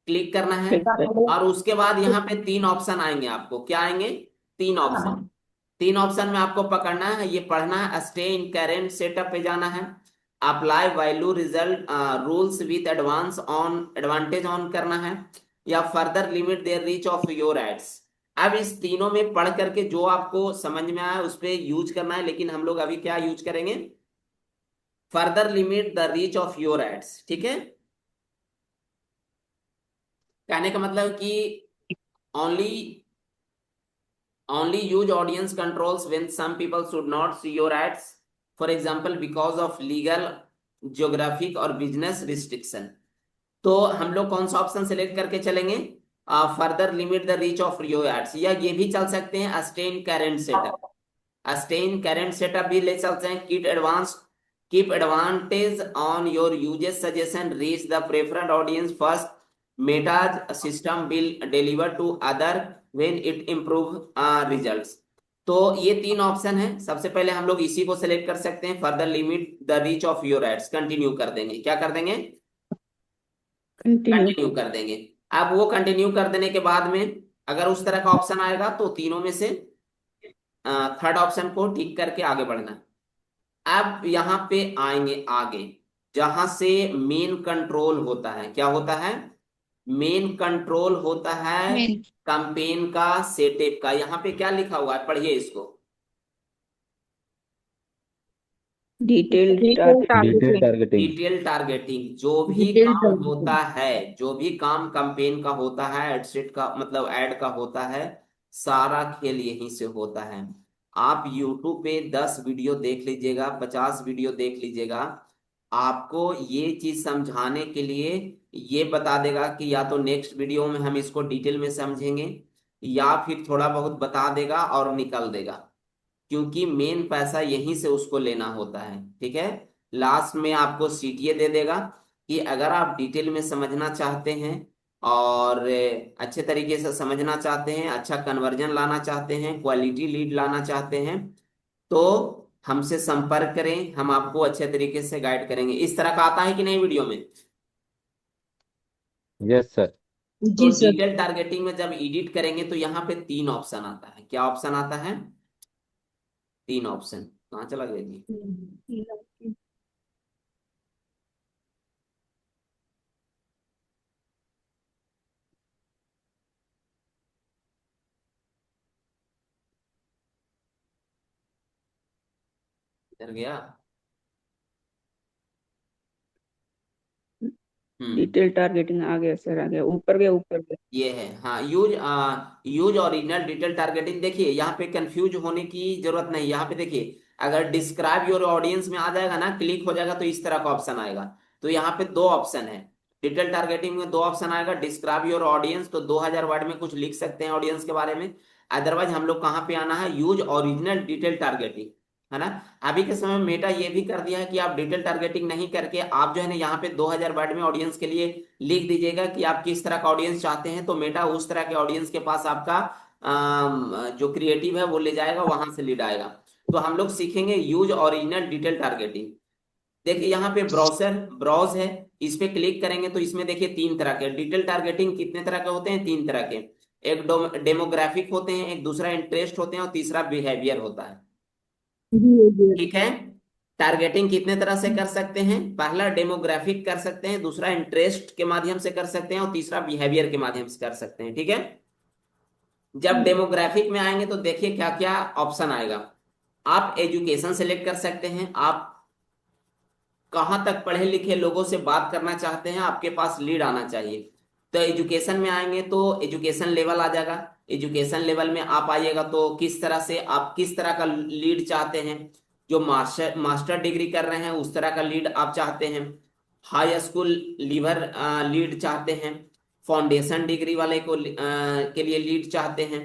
क्लिक करना है। ठीक है। और उसके बाद यहाँ पे तीन ऑप्शन आएंगे, आपको क्या आएंगे, तीन ऑप्शन। तीन ऑप्शन में आपको पकड़ना है, ये पढ़ना है, स्टे इन करेंट सेटअप पे जाना है, apply value result rules with advance on advantage on करना है, या further limit their reach of your ads. अब इस तीनों में पढ़ करके जो आपको समझ में आया उस पे यूज करना है, लेकिन हम लोग अभी क्या यूज करेंगे, further limit the reach of your ads. ठीक है, कहने का मतलब कि only only use audience controls when some people should not see your ads, for example because of legal, geographic और business restriction। तो हम लोग कौन सा ऑप्शन सेलेक्ट करके चलेंगे, further limit the reach of your ads, या ये भी चल सकते हैं stay in current setup, stay in current setup भी ले चलते हैं, keep advantage on your uses suggestion, reach the preferred audience first, Meta's system will deliver to other when it improve results. तो ये तीन ऑप्शन है। सबसे पहले हम लोग इसी को सेलेक्ट कर सकते हैं, further limit the reach of your ads, continue कर देंगे। क्या कर देंगे, कंटिन्यू। कंटिन्यू कर देंगे। अब वो कंटिन्यू कर देने के बाद में अगर उस तरह का ऑप्शन आएगा तो तीनों में से थर्ड ऑप्शन को टिक करके आगे बढ़ना। अब यहाँ पे आएंगे आगे, जहां से मेन कंट्रोल होता है, क्या होता है, मेन कंट्रोल होता है मेन कैंपेन का, सेटअप का। यहाँ पे क्या लिखा हुआ है, पढ़िए इसको, detail detail detail targeting. Targeting. Detail targeting. जो भी डिटेल काम होता टारगेटिंग। है, जो भी काम कैंपेन का होता है, एडसेट का मतलब ऐड का होता है, सारा खेल यहीं से होता है। आप YouTube पे 10 वीडियो देख लीजिएगा, 50 वीडियो देख लीजिएगा, आपको ये चीज समझाने के लिए ये बता देगा कि या तो नेक्स्ट वीडियो में हम इसको डिटेल में समझेंगे, या फिर थोड़ा बहुत बता देगा और निकल देगा, क्योंकि मेन पैसा यहीं से उसको लेना होता है। ठीक है, लास्ट में आपको सीटीए दे देगा कि अगर आप डिटेल में समझना चाहते हैं और अच्छे तरीके से समझना चाहते हैं, अच्छा कन्वर्जन लाना चाहते हैं, क्वालिटी लीड लाना चाहते हैं, तो हमसे संपर्क करें, हम आपको अच्छे तरीके से गाइड करेंगे। इस तरह का आता है कि नहीं वीडियो में। Yes sir. तो जी सर। डिटेल टारगेटिंग में जब एडिट करेंगे तो यहाँ पे 3 ऑप्शन आता है। क्या ऑप्शन आता है, 3 ऑप्शन। कहाँ चला गया जी, इधर गया। डिटेल टारगेटिंग आ गया सर, आ गया, ऊपर गया, ऊपर गया। ये है, हाँ, यूज ओरिजिनल डिटेल टारगेटिंग। देखिए यहाँ पे कंफ्यूज होने की जरूरत नहीं। यहाँ पे देखिए, अगर डिस्क्राइब योर ऑडियंस में आ जाएगा ना, क्लिक हो जाएगा तो इस तरह का ऑप्शन आएगा। तो यहाँ पे 2 ऑप्शन है, डिटेल टारगेटिंग में 2 ऑप्शन आएगा, डिस्क्राइब योर ऑडियंस, तो 2000 वर्ड में कुछ लिख सकते हैं ऑडियंस के बारे में। अदरवाइज हम लोग कहाँ पे आना है, यूज ओरिजिनल डिटेल टारगेटिंग, है ना। अभी के समय में मेटा ये भी कर दिया है कि आप डिटेल टारगेटिंग नहीं करके आप जो है ना यहाँ पे 2000 वर्ड में ऑडियंस के लिए लिख दीजिएगा कि आप किस तरह का ऑडियंस चाहते हैं, तो मेटा उस तरह के ऑडियंस के पास आपका जो क्रिएटिव है वो ले जाएगा, वहां से लीड आएगा। तो हम लोग सीखेंगे यूज ओरिजिनल डिटेल टारगेटिंग। देखिए यहाँ पे ब्राउजर ब्राउज है, इस पे क्लिक करेंगे तो इसमें देखिए 3 तरह के डिटेल टारगेटिंग, कितने तरह के होते हैं, 3 तरह के। एक डेमोग्राफिक होते हैं, एक दूसरा इंटरेस्ट होते हैं, और तीसरा बिहेवियर होता है। जी। ठीक है, टारगेटिंग कितने तरह से कर सकते हैं, पहला डेमोग्राफिक कर सकते हैं, दूसरा इंटरेस्ट के माध्यम से कर सकते हैं, और तीसरा बिहेवियर के माध्यम से कर सकते हैं। ठीक है, जब डेमोग्राफिक में आएंगे तो देखिए क्या क्या ऑप्शन आएगा। आप एजुकेशन सेलेक्ट कर सकते हैं, आप कहाँ तक पढ़े लिखे लोगों से बात करना चाहते हैं, आपके पास लीड आना चाहिए। तो एजुकेशन में आएंगे तो एजुकेशन लेवल आ जाएगा, एजुकेशन लेवल में आप आइएगा तो किस तरह से आप किस तरह का लीड चाहते हैं, जो मास्टर डिग्री कर रहे हैं उस तरह का लीड आप चाहते हैं, हाई स्कूल लीवर लीड चाहते हैं, फाउंडेशन डिग्री वाले को के लिए लीड चाहते हैं,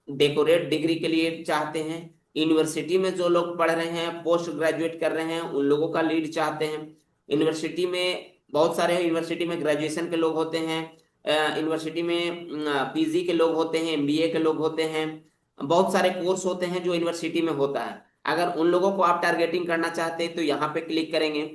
डेकोरेट डिग्री के लिए चाहते हैं, यूनिवर्सिटी में जो लोग पढ़ रहे हैं, पोस्ट ग्रेजुएट कर रहे हैं, उन लोगों का लीड चाहते हैं। यूनिवर्सिटी में बहुत सारे यूनिवर्सिटी में ग्रेजुएशन के लोग होते हैं, यूनिवर्सिटी में पीजी के लोग होते हैं, एमबीए के लोग होते हैं, बहुत सारे कोर्स होते हैं जो यूनिवर्सिटी में होता है। अगर उन लोगों को आप टारगेटिंग करना चाहते हैं तो यहाँ पे क्लिक करेंगे।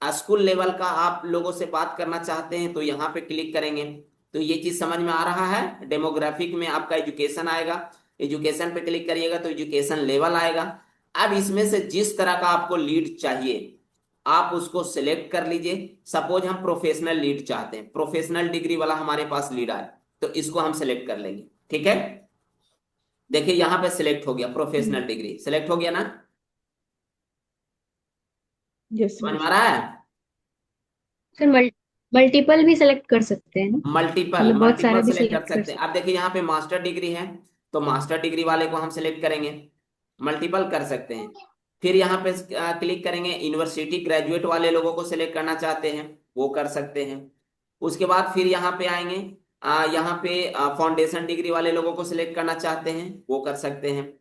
स्कूल लेवल का आप लोगों से बात करना चाहते हैं तो यहाँ पे क्लिक करेंगे। तो ये चीज समझ में आ रहा है। डेमोग्राफिक में आपका एजुकेशन आएगा, एजुकेशन पे क्लिक करिएगा तो एजुकेशन लेवल आएगा। अब इसमें से जिस तरह का आपको लीड चाहिए आप उसको सिलेक्ट कर लीजिए। सपोज हम प्रोफेशनल लीड चाहते हैं, प्रोफेशनल डिग्री वाला हमारे पास लीड आए, तो इसको हम सिलेक्ट कर लेंगे। ठीक है, देखिए यहाँ पे सिलेक्ट हो गया, प्रोफेशनल डिग्री सिलेक्ट हो गया ना, यस समझ सर। में आ रहा है? सर मल्टीपल भी सेलेक्ट कर सकते हैं ना, मल्टीपल मतलब बहुत सारा मल्टीपल भी सिलेक्ट कर सिलेक्ट कर सकते हैं। सकते अब देखिए यहाँ पे मास्टर डिग्री है, तो मास्टर डिग्री वाले को हम सिलेक्ट करेंगे, मल्टीपल कर सकते हैं। फिर यहाँ पे क्लिक करेंगे, यूनिवर्सिटी ग्रेजुएट वाले लोगों को सिलेक्ट करना चाहते हैं वो कर सकते हैं। उसके बाद फिर यहाँ पे आएंगे, यहाँ पे फाउंडेशन डिग्री वाले लोगों को सिलेक्ट करना चाहते हैं वो कर सकते हैं।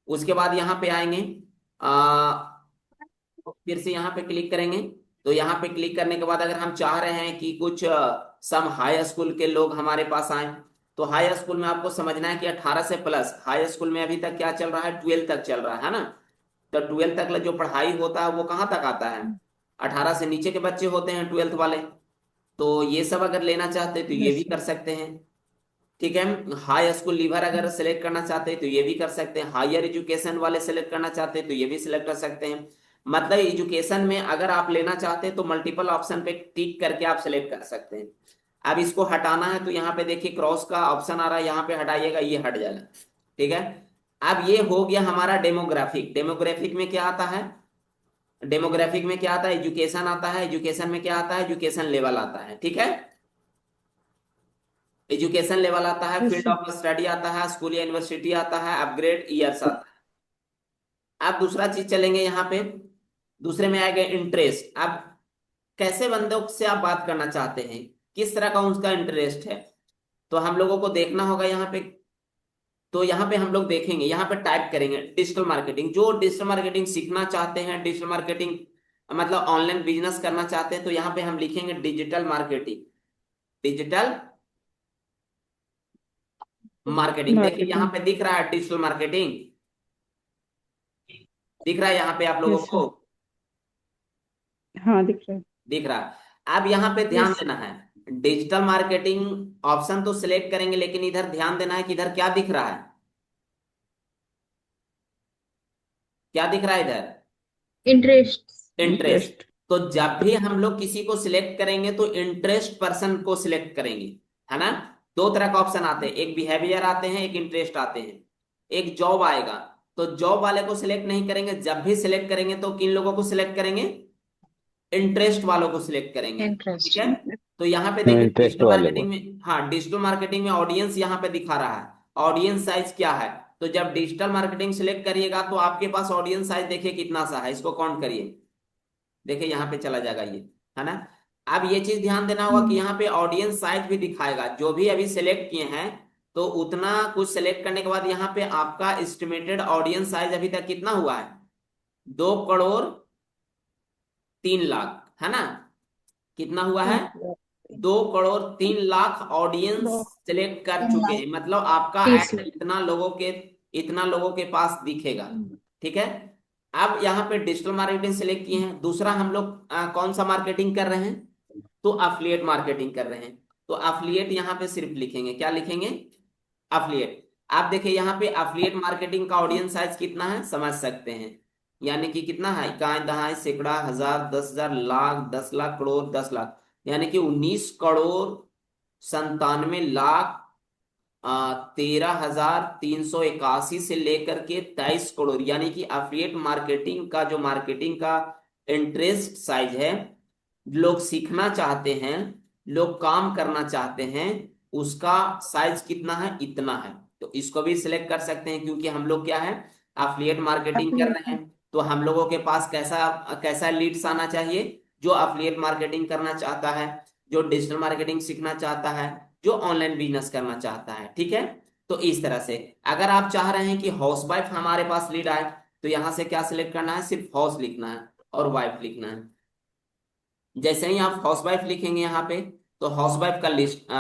उसके बाद यहाँ पे आएंगे, फिर से यहाँ पे क्लिक करेंगे, तो यहाँ पे क्लिक करने के बाद अगर हम चाह रहे हैं कि कुछ सम हाई स्कूल के लोग हमारे पास आए, तो हाई स्कूल में आपको समझना है कि 18 से प्लस, हाई स्कूल में अभी तक क्या चल रहा है, 12 तक चल रहा है ना। तो 12 तक जो पढ़ाई होता है वो कहाँ तक आता है, 18 से नीचे के बच्चे होते हैं 12th वाले। तो ये सब अगर लेना चाहते हैं तो ये यस भी सर। कर सकते हैं। ठीक है, हाई स्कूल लीवर अगर सेलेक्ट करना चाहते हैं तो ये भी कर सकते हैं, हायर एजुकेशन वाले सेलेक्ट करना चाहते हैं तो ये भी सिलेक्ट कर सकते हैं। मतलब एजुकेशन में अगर आप लेना चाहते हैं तो मल्टीपल ऑप्शन पे टिक करके आप सिलेक्ट कर सकते हैं। अब इसको हटाना है तो यहाँ पे देखिए क्रॉस का ऑप्शन आ रहा है, यहाँ पे हटाइएगा ये हट जाएगा। ठीक है, अब ये हो गया हमारा डेमोग्राफिक। डेमोग्राफिक में क्या आता है, डेमोग्राफिक में क्या आता है, एजुकेशन आता है, एजुकेशन में क्या आता है, एजुकेशन लेवल आता है। ठीक है, एजुकेशन लेवल आता है, yes field sir. Of study आता है, स्कूल या यूनिवर्सिटी आता है, अपग्रेड ईयर्स आता है। अब दूसरा चीज चलेंगे यहाँ पे, दूसरे में आएगा इंटरेस्ट। अब कैसे बंदों से आप बात करना चाहते हैं, किस तरह का उनका इंटरेस्ट है, तो हम लोगों को देखना होगा यहाँ पे। तो यहाँ पे हम लोग देखेंगे, यहाँ पे टाइप करेंगे डिजिटल मार्केटिंग। जो डिजिटल मार्केटिंग सीखना चाहते हैं, डिजिटल मार्केटिंग मतलब ऑनलाइन बिजनेस करना चाहते हैं, तो यहाँ पे हम लिखेंगे डिजिटल मार्केटिंग। डिजिटल मार्केटिंग, देखिए यहाँ मार्केटिंग। पे दिख रहा है डिजिटल मार्केटिंग, दिख रहा है यहाँ पे आप लोगों यस को, सर। हाँ दिख रहा है। दिख रहा है। अब यहाँ पे ध्यान यस देना है, डिजिटल मार्केटिंग ऑप्शन तो सिलेक्ट करेंगे, लेकिन इधर ध्यान देना है कि इधर क्या दिख रहा है, क्या दिख रहा है इधर, इंटरेस्ट। इंटरेस्ट। इंटरेस्ट। तो जब भी हम लोग किसी को सिलेक्ट करेंगे तो इंटरेस्ट पर्सन को सिलेक्ट करेंगे, है ना। दो तरह का ऑप्शन आते हैं, एक बिहेवियर आते हैं, एक इंटरेस्ट आते हैं, एक जॉब आएगा। तो जॉब वाले को सिलेक्ट नहीं करेंगे, जब भी सिलेक्ट करेंगे तो किन लोगों को सिलेक्ट करेंगे, इंटरेस्ट वालों को सिलेक्ट करेंगे। ठीक इंटरेस्ट। है, तो यहाँ पे देखिए इंटरेस्ट डिजिटल वाले को। मार्केटिंग में, हाँ डिजिटल मार्केटिंग में ऑडियंस यहाँ पे दिखा रहा है, ऑडियंस साइज क्या है। तो जब डिजिटल मार्केटिंग सिलेक्ट करिएगा तो आपके पास ऑडियंस साइज देखिए कितना सा है, इसको काउंट करिए, देखिए यहाँ पे चला जाएगा ये, है ना। अब ये चीज ध्यान देना होगा कि यहाँ पे ऑडियंस साइज भी दिखाएगा, जो भी अभी सिलेक्ट किए हैं तो उतना कुछ सिलेक्ट करने के बाद यहाँ पे आपका एस्टिमेटेड ऑडियंस साइज अभी तक कितना हुआ है, 2 करोड़ 3 लाख, है ना। कितना हुआ है, 2 करोड़ 3 लाख ऑडियंस सिलेक्ट कर चुके हैं, मतलब आपका 30 ऐड लाख। इतना लोगों के पास दिखेगा। ठीक है, अब यहाँ पे डिजिटल मार्केटिंग सिलेक्ट किए हैं, दूसरा हम लोग कौन सा मार्केटिंग कर रहे हैं, तो अफिलिएट मार्केटिंग कर रहे हैं। तो अफिलिएट यहाँ पे सिर्फ लिखेंगे, क्या लिखेंगे, अफिलिएट। आप देखिए यहाँ पे अफिलिएट मार्केटिंग का ऑडियंस साइज कितना है समझ सकते हैं, यानी कि कितना है, इकाई दहाई सैकड़ा हजार 10,000 लाख 10 लाख करोड़ 10 लाख, यानी कि 19 करोड़ 97 लाख 13,381 से लेकर के 23 करोड़, यानी कि अफिलिएट मार्केटिंग का जो मार्केटिंग का इंटरेस्ट साइज है, लोग सीखना चाहते हैं, लोग काम करना चाहते हैं, उसका साइज कितना है, इतना है। तो इसको भी सिलेक्ट कर सकते हैं, क्योंकि हम लोग क्या है, अफिलिएट मार्केटिंग कर रहे हैं। तो हम लोगों के पास कैसा कैसा लीड्स आना चाहिए, जो अफिलिएट मार्केटिंग करना चाहता है, जो डिजिटल मार्केटिंग सीखना चाहता है, जो ऑनलाइन बिजनेस करना चाहता है। ठीक है, तो इस तरह से अगर आप चाह रहे हैं कि हाउस वाइफ हमारे पास लीड आए, तो यहां से क्या सिलेक्ट करना है, सिर्फ हाउस लिखना है और वाइफ लिखना है। जैसे ही आप हाउस वाइफ लिखेंगे यहाँ पे, तो हाउस वाइफ का लिस्ट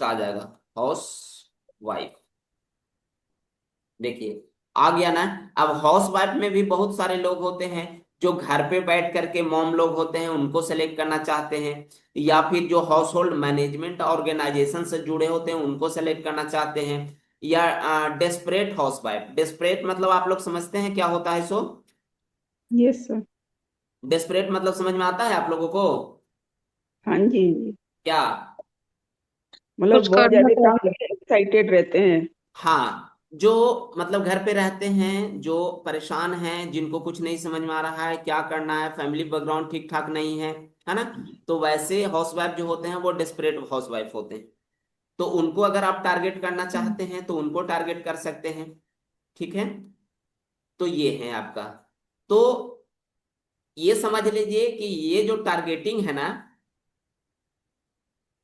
आ जाएगा, हाउस वाइफ, देखिए आ गया ना। अब हाउस वाइफ में भी बहुत सारे लोग होते हैं, जो घर पे बैठ करके मॉम लोग होते हैं, उनको सेलेक्ट करना चाहते हैं, या फिर जो हाउस होल्ड मैनेजमेंट ऑर्गेनाइजेशन से जुड़े होते हैं उनको सेलेक्ट करना चाहते हैं, या डेस्परेट हाउस वाइफ। डेस्परेट मतलब आप लोग समझते हैं क्या होता है, सो यस सर। डेस्परेट मतलब समझ में आता है आप लोगों को, हाँ जी जी। क्या, मतलब कुछ बहुत करना ज्यादा काम चाहते हैं। करके एक्साइटेड रहते हैं। हाँ जो मतलब घर पे रहते हैं, जो परेशान हैं, जिनको कुछ नहीं समझ में आ रहा है क्या करना है, फैमिली बैकग्राउंड ठीक ठाक नहीं है ना, तो वैसे हाउसवाइफ जो होते हैं वो डेस्परेट हाउसवाइफ होते हैं। तो उनको अगर आप टारगेट करना चाहते हैं तो उनको टारगेट कर सकते हैं। ठीक है, तो ये है आपका। तो ये समझ लीजिए कि ये जो टारगेटिंग है ना,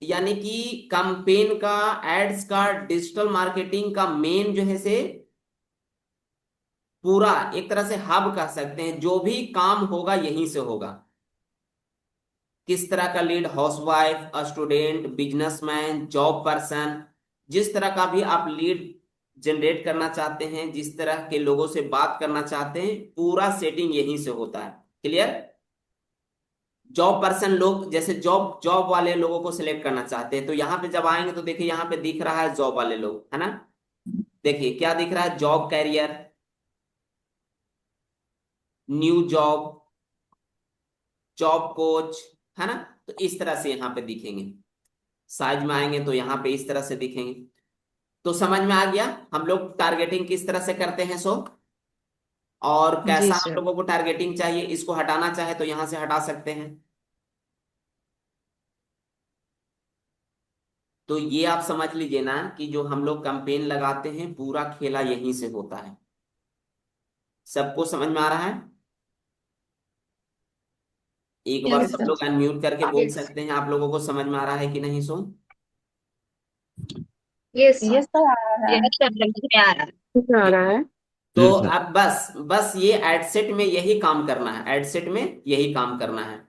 यानी कि कैंपेन का, एड्स का, डिजिटल मार्केटिंग का मेन जो है से पूरा एक तरह से हब कह सकते हैं, जो भी काम होगा यहीं से होगा। किस तरह का lead, housewife, student, businessman, job person, जिस तरह का भी आप लीड जनरेट करना चाहते हैं, जिस तरह के लोगों से बात करना चाहते हैं, पूरा सेटिंग यहीं से होता है। क्लियर? जॉब पर्सन लोग जैसे जॉब जॉब वाले लोगों को सिलेक्ट करना चाहते हैं, तो यहाँ पे जब आएंगे तो देखिए यहाँ पे दिख रहा है जॉब वाले लोग, है ना। देखिए क्या दिख रहा है, job career, new job, job coach, है ना। तो इस तरह से यहाँ पे दिखेंगे। साइज में आएंगे तो यहाँ पे इस तरह से दिखेंगे। तो समझ में आ गया हम लोग टारगेटिंग किस तरह से करते हैं सो, और जी कैसा हम सर। लोगों को टारगेटिंग चाहिए, इसको हटाना चाहे तो यहाँ से हटा सकते हैं। तो ये आप समझ लीजिए ना कि जो हम लोग कैंपेन लगाते हैं पूरा खेला यहीं से होता है। सबको समझ में आ रहा है? एक बार यस सब सर। लोग अनम्यूट करके बोल यस। सकते हैं आप लोगों को समझ में आ रहा है कि नहीं सो। यस यस सर, आ रहा है। यस सर, समझ में आ रहा है। ठीक आ रहा है। तो जी सर। अब बस बस ये एडसेट में यही काम करना है, एडसेट में यही काम करना है।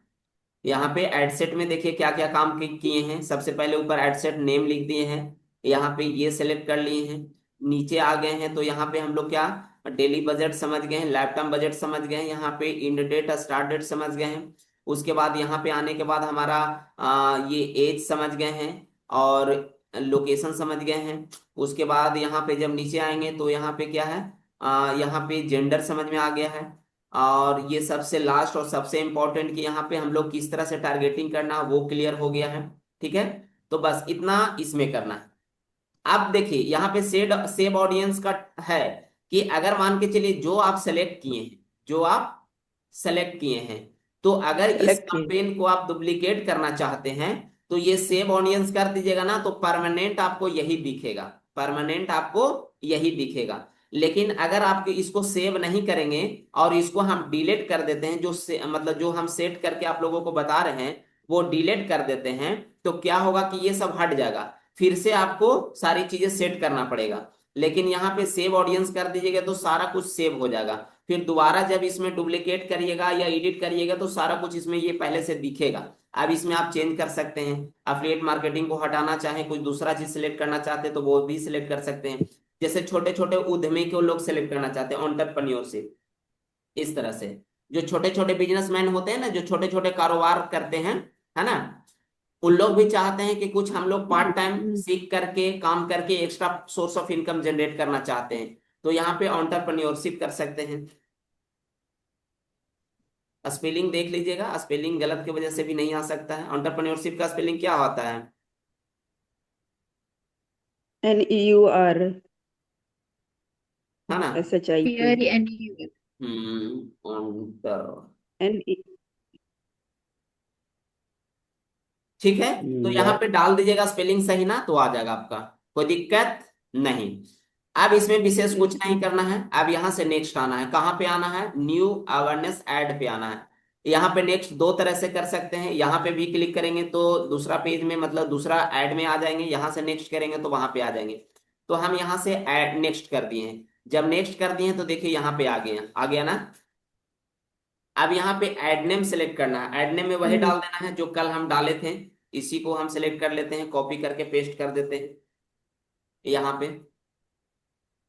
यहाँ पे एडसेट में देखिए क्या क्या काम किए हैं। सबसे पहले ऊपर एडसेट नेम लिख दिए हैं, यहाँ पे ये सेलेक्ट कर लिए हैं। नीचे आ गए हैं तो यहाँ पे हम लोग क्या, डेली बजट समझ गए हैं, लाइफ टाइम बजट समझ गए हैं, यहाँ पे इंड डेट स्टार्ट डेट समझ गए हैं। उसके बाद यहाँ पे आने के बाद हमारा ये एज समझ गए हैं, और लोकेशन समझ गए हैं। उसके बाद यहाँ पे जब नीचे आएंगे तो यहाँ पे क्या है, यहाँ पे जेंडर समझ में आ गया है। और ये सबसे लास्ट और सबसे इंपॉर्टेंट कि यहाँ पे हम लोग किस तरह से टारगेटिंग करना है वो क्लियर हो गया है। ठीक है, तो बस इतना इसमें करना है। अब देखिए यहाँ पे सेड सेव ऑडियंस का है कि अगर मान के चलिए जो आप सेलेक्ट किए हैं, जो आप सेलेक्ट किए हैं, तो अगर इस सेलेक्ट किए। कैंपेन को आप डुप्लीकेट करना चाहते हैं तो ये सेव ऑडियंस कर दीजिएगा ना, तो परमानेंट आपको यही दिखेगा, परमानेंट आपको यही दिखेगा। लेकिन अगर आप इसको सेव नहीं करेंगे और इसको हम डिलीट कर देते हैं, मतलब जो हम सेट करके आप लोगों को बता रहे हैं वो डिलीट कर देते हैं, तो क्या होगा कि ये सब हट जाएगा। फिर से आपको सारी चीजें सेट करना पड़ेगा। लेकिन यहाँ पे सेव ऑडियंस कर दीजिएगा तो सारा कुछ सेव हो जाएगा। फिर दोबारा जब इसमें डुप्लीकेट करिएगा या एडिट करिएगा तो सारा कुछ इसमें ये पहले से दिखेगा। अब इसमें आप चेंज कर सकते हैं, अफिलिएट मार्केटिंग को हटाना चाहें, कोई दूसरा चीज सिलेक्ट करना चाहते हैं तो वो भी सिलेक्ट कर सकते हैं। जैसे छोटे छोटे उद्यमी को लोग सिलेक्ट करना चाहते हैं, एंटरप्रेन्योरशिप, इस तरह से। जो छोटे छोटे बिजनेसमैन होते हैं ना, जो छोटे छोटे कारोबार करते हैं, है ना, उन लोग भी चाहते हैं कि कुछ हम लोग पार्ट टाइम सीख करके काम करके extra source of income generate करना चाहते हैं, तो यहाँ पे एंटरप्रेन्योरशिप कर सकते हैं। स्पेलिंग देख लीजिएगा, स्पेलिंग गलत की वजह से भी नहीं आ सकता है। एंटरप्रेन्योरशिप का स्पेलिंग क्या होता है? NEUR है ना। SHIP Here and here. Enter, NE ठीक है। तो यहाँ यार पे डाल दीजिएगा स्पेलिंग सही ना, तो आ जाएगा आपका, कोई दिक्कत नहीं। अब इसमें विशेष कुछ नहीं करना है। अब यहाँ से नेक्स्ट आना है, कहाँ पे आना है, न्यू अवेयरनेस ऐड पे आना है। यहाँ पे नेक्स्ट दो तरह से कर सकते हैं, यहाँ पे भी क्लिक करेंगे तो दूसरा पेज में मतलब दूसरा ऐड में आ जाएंगे, यहाँ से नेक्स्ट करेंगे तो वहां पे आ जाएंगे। तो हम यहाँ से ऐड नेक्स्ट कर दिए हैं। जब नेक्स्ट कर दिए हैं तो देखिए यहाँ पे आ गया ना। अब यहाँ पे ऐड नेम सेलेक्ट करना है, ऐड नेम में वही डाल देना है जो कल हम डाले थे। इसी को हम सेलेक्ट कर लेते हैं, कॉपी करके पेस्ट कर देते हैं यहाँ पे।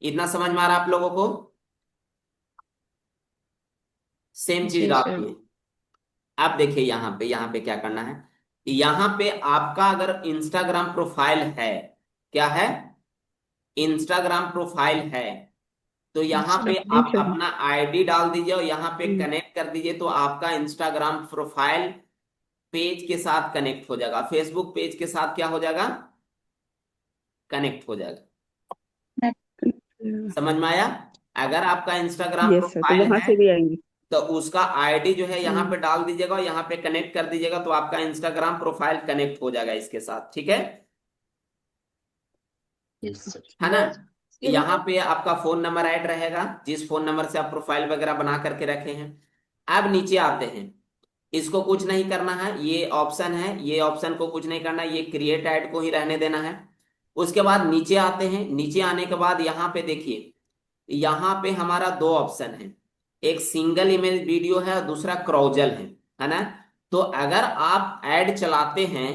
इतना समझ में आ रहा है आप लोगों को? सेम चीज जी डाल सर। दिए। अब देखिए यहाँ पे क्या करना है। यहाँ पे आपका अगर इंस्टाग्राम प्रोफाइल है, क्या है, इंस्टाग्राम प्रोफाइल है, तो यहाँ पे आप अपना आईडी डाल दीजिए और यहाँ पे कनेक्ट कर दीजिए, तो आपका इंस्टाग्राम प्रोफाइल पेज के साथ कनेक्ट हो जाएगा, फेसबुक पेज के साथ क्या हो जाएगा, कनेक्ट हो जाएगा। समझ में आया? अगर आपका इंस्टाग्राम यस सर, तो प्रोफाइल वहां है से भी आएंगी। तो उसका आईडी जो है यहाँ हम्म, पे डाल दीजिएगा और यहाँ पे कनेक्ट कर दीजिएगा, तो आपका इंस्टाग्राम प्रोफाइल कनेक्ट हो जाएगा इसके साथ। ठीक है? है ना? यहाँ पे आपका फोन नंबर ऐड रहेगा, जिस फोन नंबर से आप प्रोफाइल वगैरह बना करके रखे हैं। अब नीचे आते हैं, इसको कुछ नहीं करना है, ये ऑप्शन है, ये ऑप्शन को कुछ नहीं करना है, ये क्रिएट ऐड को ही रहने देना है। उसके बाद नीचे आते हैं, नीचे आने के बाद यहाँ पे देखिए, यहाँ पे हमारा दो ऑप्शन है, एक सिंगल इमेज वीडियो है और दूसरा क्रॉजल है ना? तो अगर आप ऐड चलाते हैं,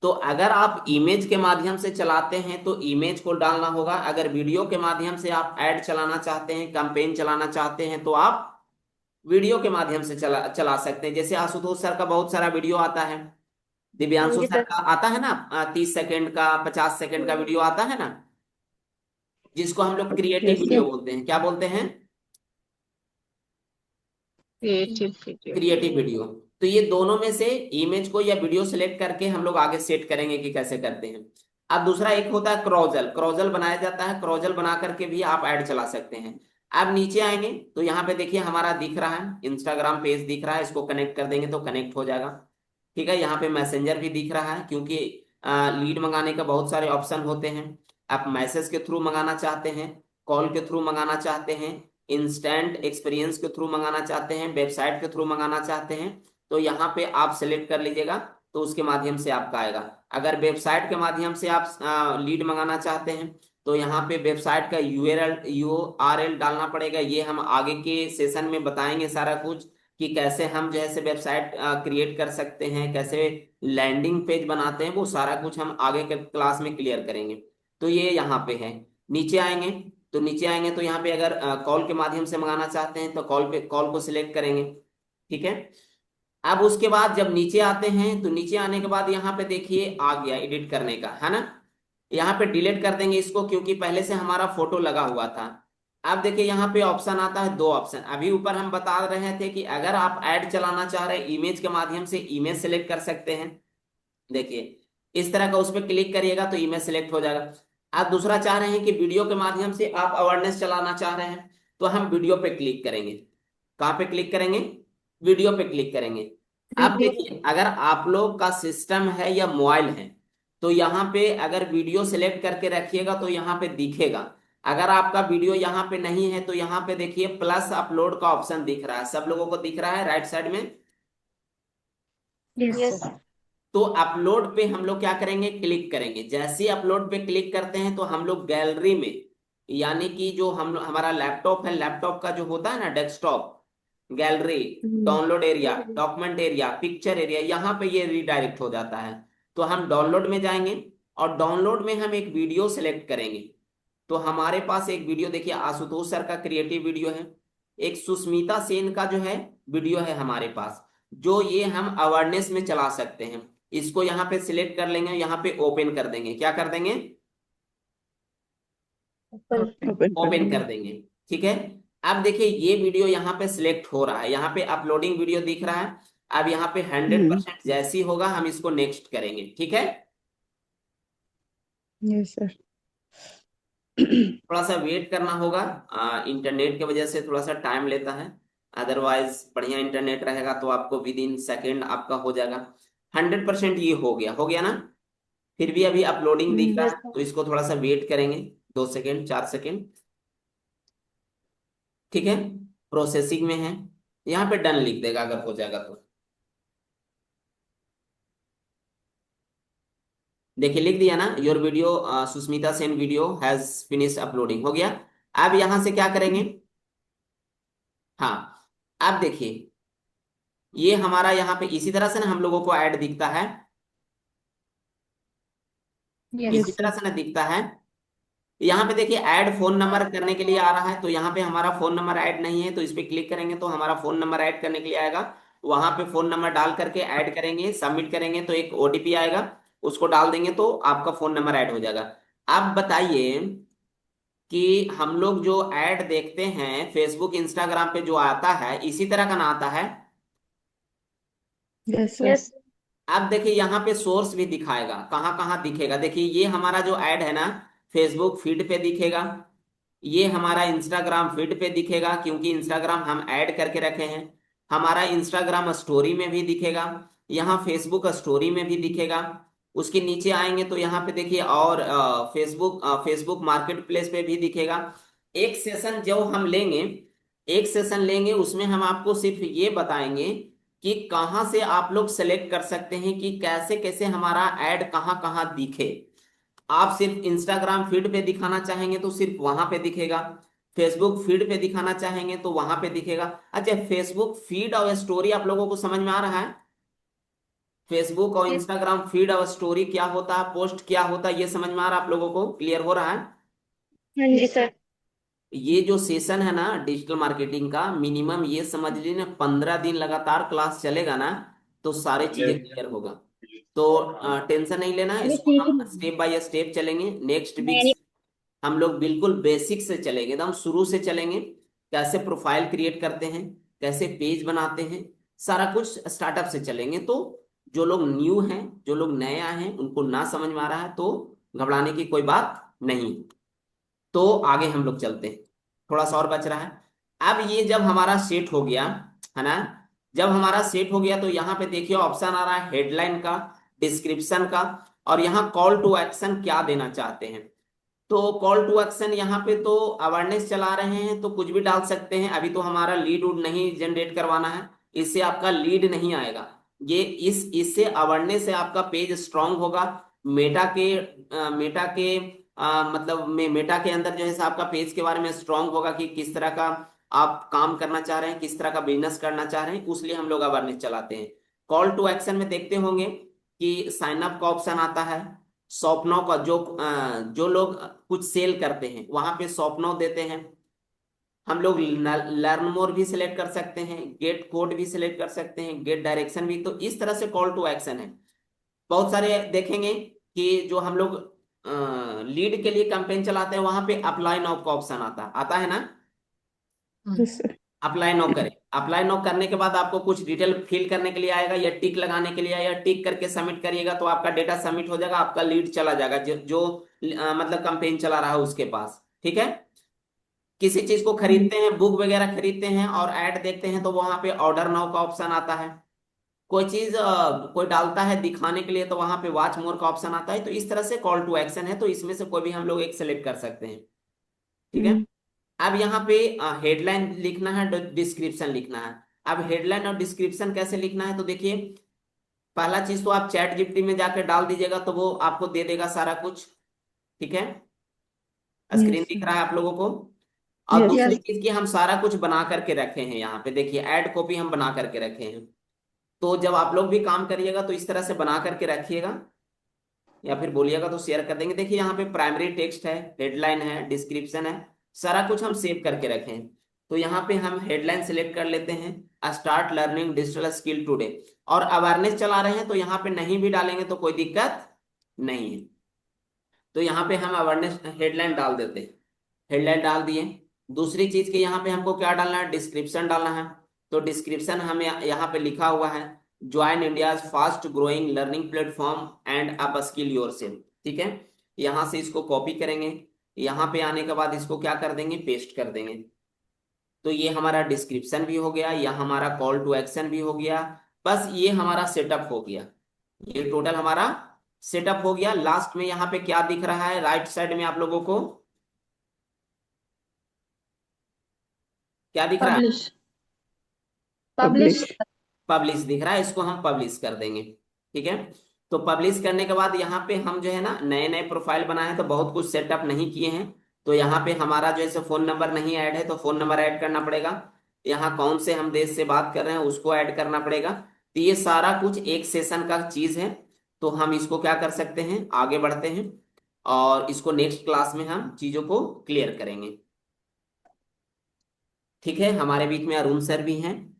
तो अगर आप इमेज के माध्यम से चलाते हैं तो इमेज को डालना होगा, अगर वीडियो के माध्यम से आप ऐड चलाना चाहते हैं, कैंपेन चलाना चाहते हैं, तो आप वीडियो के माध्यम से चला चला सकते हैं। जैसे आशुतोष सर का बहुत सारा वीडियो आता है, दिव्यांशु जी सर सर। का आता है ना, 30 सेकंड का, 50 सेकंड का वीडियो आता है ना, जिसको हम लोग क्रिएटिव यस वीडियो सर। बोलते हैं। क्या बोलते हैं? Creative video. Creative video. तो ये दोनों में से इमेज को या वीडियो सेलेक्ट करके हम लोग आगे सेट करेंगे कि कैसे करते हैं। अब दूसरा एक होता है क्रॉजल, क्रॉजल बनाया जाता है, क्रॉजल बना करके भी आप ऐड चला सकते हैं। अब नीचे आएंगे तो यहाँ पे देखिए हमारा दिख रहा है, इंस्टाग्राम पेज दिख रहा है, इसको कनेक्ट कर देंगे तो कनेक्ट हो जाएगा। ठीक है? यहाँ पे मैसेंजर भी दिख रहा है, क्योंकि लीड मंगाने का बहुत सारे ऑप्शन होते हैं। आप मैसेज के थ्रू मंगाना चाहते हैं, कॉल के थ्रू मंगाना चाहते हैं, इंस्टेंट एक्सपीरियंस के थ्रू मंगाना चाहते हैं, वेबसाइट के थ्रू मंगाना चाहते हैं, तो यहाँ पे आप सेलेक्ट कर लीजिएगा, तो उसके माध्यम से आपका आएगा। अगर वेबसाइट के माध्यम से आप लीड मंगाना चाहते हैं, तो यहाँ पे वेबसाइट का यूआरएल डालना पड़ेगा। ये हम आगे के सेशन में बताएंगे सारा कुछ, कि कैसे हम जैसे वेबसाइट क्रिएट कर सकते हैं, कैसे लैंडिंग पेज बनाते हैं, वो सारा कुछ हम आगे के क्लास में क्लियर करेंगे। तो ये यहाँ पे है। नीचे आएंगे तो नीचे आएंगे तो यहाँ पे अगर कॉल के माध्यम से मंगाना चाहते हैं तो कॉल पे कॉल को सिलेक्ट करेंगे। ठीक है? अब उसके बाद जब नीचे आते हैं तो नीचे आने के बाद यहाँ पे देखिए आ गया एडिट करने का, है ना? यहाँ पे डिलीट कर देंगे इसको, क्योंकि पहले से हमारा फोटो लगा हुआ था। अब देखिए यहाँ पे ऑप्शन आता है, दो ऑप्शन। अभी ऊपर हम बता रहे थे कि अगर आप ऐड चलाना चाह रहे हैं इमेज के माध्यम से, इमेज सेलेक्ट कर सकते हैं। देखिए इस तरह का उस पर क्लिक करिएगा तो इमेज सेलेक्ट हो जाएगा। आप दूसरा चाह रहे हैं कि वीडियो के माध्यम से आप अवेयरनेस चलाना चाह रहे हैं, तो हम वीडियो पे क्लिक करेंगे। कहाँ पे क्लिक करेंगे? वीडियो पे क्लिक करेंगे। अब वीडियो। देखिए अगर आप लोग का सिस्टम है या मोबाइल है, तो यहाँ पे अगर वीडियो सेलेक्ट करके रखिएगा तो यहाँ पे दिखेगा। अगर आपका वीडियो यहाँ पे नहीं है तो यहाँ पे देखिए प्लस अपलोड का ऑप्शन दिख रहा है, सब लोगों को दिख रहा है राइट साइड में। Yes sir. तो अपलोड पे हम लोग क्या करेंगे? क्लिक करेंगे। जैसे ही अपलोड पे क्लिक करते हैं तो हम लोग गैलरी में, यानी कि जो हम हमारा लैपटॉप है, लैपटॉप का जो होता है ना desktop, gallery, download area, document area, picture area, यहाँ पे ये रिडायरेक्ट हो जाता है। तो हम डाउनलोड में जाएंगे और डाउनलोड में हम एक वीडियो सेलेक्ट करेंगे। तो हमारे पास एक वीडियो देखिए, आशुतोष सर का क्रिएटिव वीडियो है, एक सुष्मिता सेन का जो है वीडियो है हमारे पास, जो ये हम अवेयरनेस में चला सकते हैं। इसको यहाँ पे सिलेक्ट कर लेंगे, यहाँ पे ओपन कर देंगे। क्या कर देंगे? ओपन कर ओपन देंगे। कर देंगे। ठीक है? अब देखिए ये वीडियो यहाँ पे सिलेक्ट हो रहा है, यहाँ पे अपलोडिंग वीडियो दिख रहा है। अब यहाँ पे 100% जैसी होगा हम इसको नेक्स्ट करेंगे। ठीक है? Yes sir. थोड़ा सा वेट करना होगा, इंटरनेट की वजह से थोड़ा सा टाइम लेता है। अदरवाइज बढ़िया इंटरनेट रहेगा तो आपको विद इन सेकेंड आपका हो जाएगा। 100% ये हो गया ना? फिर भी अभी अपलोडिंग दिख रहा यस है, सर। तो इसको थोड़ा सा वेट करेंगे, 2 सेकेंड 4 सेकेंड। ठीक है? प्रोसेसिंग में है, यहाँ पे डन लिख देगा अगर हो जाएगा तो। देखिए लिख दिया ना, your video Sushmita Sen video has finish uploading, हो गया। अब यहां से क्या करेंगे? हाँ, अब देखिए ये हमारा यहाँ पे इसी तरह से ना हम लोगों को ऐड दिखता है, यस इसी यस तरह सर। से ना दिखता है। यहाँ पे देखिए ऐड फोन नंबर करने के लिए आ रहा है, तो यहाँ पे हमारा फोन नंबर ऐड नहीं है, तो इस पे क्लिक करेंगे तो हमारा फोन नंबर ऐड करने के लिए आएगा। वहां पे फोन नंबर डाल करके ऐड करेंगे, सबमिट करेंगे तो एक ओटीपी आएगा, उसको डाल देंगे तो आपका फोन नंबर ऐड हो जाएगा। अब बताइए कि हम लोग जो ऐड देखते हैं फेसबुक इंस्टाग्राम पे जो आता है, इसी तरह का ना आता है? Yes sir. यस। अब देखिए यहाँ पे सोर्स भी दिखाएगा, कहाँ कहाँ दिखेगा। देखिए ये हमारा जो ऐड है ना, फेसबुक फीड पे दिखेगा, ये हमारा इंस्टाग्राम फीड पे दिखेगा, क्योंकि इंस्टाग्राम हम ऐड करके रखे हैं। हमारा इंस्टाग्राम स्टोरी में भी दिखेगा, यहाँ फेसबुक स्टोरी में भी दिखेगा। उसके नीचे आएंगे तो यहाँ पे देखिए, और फेसबुक मार्केट प्लेस पे भी दिखेगा। एक सेशन जो हम लेंगे, एक सेशन लेंगे, उसमें हम आपको सिर्फ ये बताएंगे कि कहाँ से आप लोग सेलेक्ट कर सकते हैं कि कैसे कैसे हमारा ऐड कहाँ कहाँ दिखे। आप सिर्फ इंस्टाग्राम फीड पे दिखाना चाहेंगे तो सिर्फ वहां पे दिखेगा, फेसबुक फीड पे दिखाना चाहेंगे तो वहां पे दिखेगा। अच्छा, फेसबुक फीड और स्टोरी आप लोगों को समझ में आ रहा है? फेसबुक और Yes. इंस्टाग्राम फीड और स्टोरी क्या होता है, पोस्ट क्या होता है, ये समझ में आ रहा है आप लोगों को? क्लियर हो रहा है? हाँ जी सर। ये जो सेशन है ना डिजिटल मार्केटिंग का, मिनिमम ये समझ लीजिए ना 15 दिन लगातार क्लास चलेगा ना, तो सारे चीजें क्लियर होगा। तो टेंशन नहीं लेना है, ये इसको ठीक हम है। स्टेप बाय स्टेप चलेंगे। नेक्स्ट वीक मैंने हम लोग बिल्कुल बेसिक से चलेंगे, एकदम शुरू से चलेंगे। कैसे प्रोफाइल क्रिएट करते हैं, कैसे पेज बनाते हैं, सारा कुछ स्टार्टअप से चलेंगे। तो जो लोग न्यू हैं, जो लोग नए आए हैं, उनको ना समझ में आ रहा है तो घबराने की कोई बात नहीं। तो आगे हम लोग चलते हैं, थोड़ा सा और बच रहा है। अब ये जब हमारा सेट हो गया है ना, जब हमारा सेट हो गया तो यहाँ पे देखिए ऑप्शन आ रहा है हेडलाइन का, डिस्क्रिप्शन का, और यहाँ कॉल टू एक्शन क्या देना चाहते हैं। तो कॉल टू एक्शन यहाँ पे तो अवेयरनेस चला रहे हैं तो कुछ भी डाल सकते हैं। अभी तो हमारा लीड वुड नहीं जनरेट करवाना है, इससे आपका लीड नहीं आएगा। ये इससे अवेयरनेस से आपका पेज स्ट्रांग होगा। मेटा के मतलब में मेटा के अंदर जो है सो आपका पेज के बारे में स्ट्रांग होगा कि किस तरह का आप काम करना चाह रहे हैं, किस तरह का बिजनेस करना चाह रहे हैं, उसलिए हम लोग अवेयरनेस चलाते हैं। कॉल टू एक्शन में देखते होंगे कि साइन अप का ऑप्शन आता है, सौंपनों का, जो लोग कुछ सेल करते हैं वहां पे सौंपनों देते हैं। हम लोग लर्न मोर भी सिलेक्ट कर सकते हैं, गेट कोड भी सिलेक्ट कर सकते हैं, गेट डायरेक्शन भी। तो इस तरह से कॉल टू एक्शन है। बहुत सारे देखेंगे कि जो हम लोग लीड के लिए कैंपेन चलाते हैं वहां पे अप्लाई नाउ का ऑप्शन आता है ना। Yes sir. अप्लाई नो करें, अप्लाई नो करने के बाद आपको कुछ डिटेल फिल करने के लिए आएगा या टिक लगाने के लिए, या टिक करके सबमिट करिएगा तो आपका डेटा सबमिट हो जाएगा, आपका लीड चला जाएगा जो मतलब कंपेन चला रहा है उसके पास। ठीक है। किसी चीज को खरीदते हैं, बुक वगैरह खरीदते हैं और ऐड देखते हैं तो वहां पे ऑर्डर नाउ का ऑप्शन आता है। कोई चीज कोई डालता है दिखाने के लिए तो वहां पे वॉच मोर का ऑप्शन आता है। तो इस तरह से कॉल टू एक्शन है, तो इसमें से कोई भी हम लोग एक सेलेक्ट कर सकते हैं। ठीक है। अब यहाँ पे हेडलाइन लिखना है, डिस्क्रिप्शन लिखना है। अब हेडलाइन और डिस्क्रिप्शन कैसे लिखना है तो देखिए, पहला चीज तो आप चैट जीपीटी में जाकर डाल दीजिएगा तो वो आपको दे देगा सारा कुछ। ठीक है। स्क्रीन यस दिख सर। रहा है आप लोगों को? और यस। दूसरी यस। चीज की हम सारा कुछ बना करके रखे हैं, यहाँ पे देखिए ऐड कॉपी हम बना करके रखे हैं। तो जब आप लोग भी काम करिएगा तो इस तरह से बना करके रखिएगा, या फिर बोलिएगा तो शेयर कर देंगे। देखिए यहाँ पे प्राइमरी टेक्स्ट है, हेडलाइन है, डिस्क्रिप्शन है, सारा कुछ हम सेव करके रखे हैं। तो यहाँ पे हम हेडलाइन सेलेक्ट कर लेते हैं, start learning digital skill today, और अवेयरनेस चला रहे हैं तो यहाँ पे नहीं भी डालेंगे तो कोई दिक्कत नहीं है। तो यहाँ पे हम अवेयरनेस हेडलाइन डाल देते हैं, हेडलाइन डाल दिए। दूसरी चीज के यहाँ पे हमको क्या डालना है, डिस्क्रिप्शन डालना है। तो डिस्क्रिप्शन हमें यहाँ पे लिखा हुआ है, join India fast growing learning platform and up skill yourself. ठीक है। यहाँ से इसको कॉपी करेंगे, यहाँ पे आने के बाद इसको क्या कर देंगे, पेस्ट कर देंगे। तो ये हमारा डिस्क्रिप्शन भी हो गया, यह हमारा कॉल टू एक्शन भी हो गया। बस ये हमारा सेटअप हो गया, ये टोटल हमारा सेटअप हो गया। लास्ट में यहाँ पे क्या दिख रहा है राइट साइड में आप लोगों को, क्या दिख रहा है? पब्लिश। पब्लिश। पब्लिश। पब्लिश दिख रहा है, इसको हम पब्लिश कर देंगे। ठीक है। तो पब्लिश करने के बाद यहाँ पे हम जो है ना नए नए प्रोफाइल बनाए हैं तो बहुत कुछ सेटअप नहीं किए हैं। तो यहाँ पे हमारा जैसे फोन नंबर नहीं ऐड है तो फोन नंबर ऐड करना पड़ेगा। यहाँ कौन से हम देश से बात कर रहे हैं उसको ऐड करना पड़ेगा। तो ये सारा कुछ एक सेशन का चीज है। तो हम इसको क्या कर सकते हैं, आगे बढ़ते हैं और इसको नेक्स्ट क्लास में हम चीजों को क्लियर करेंगे। ठीक है। हमारे बीच में अरुण सर भी हैं।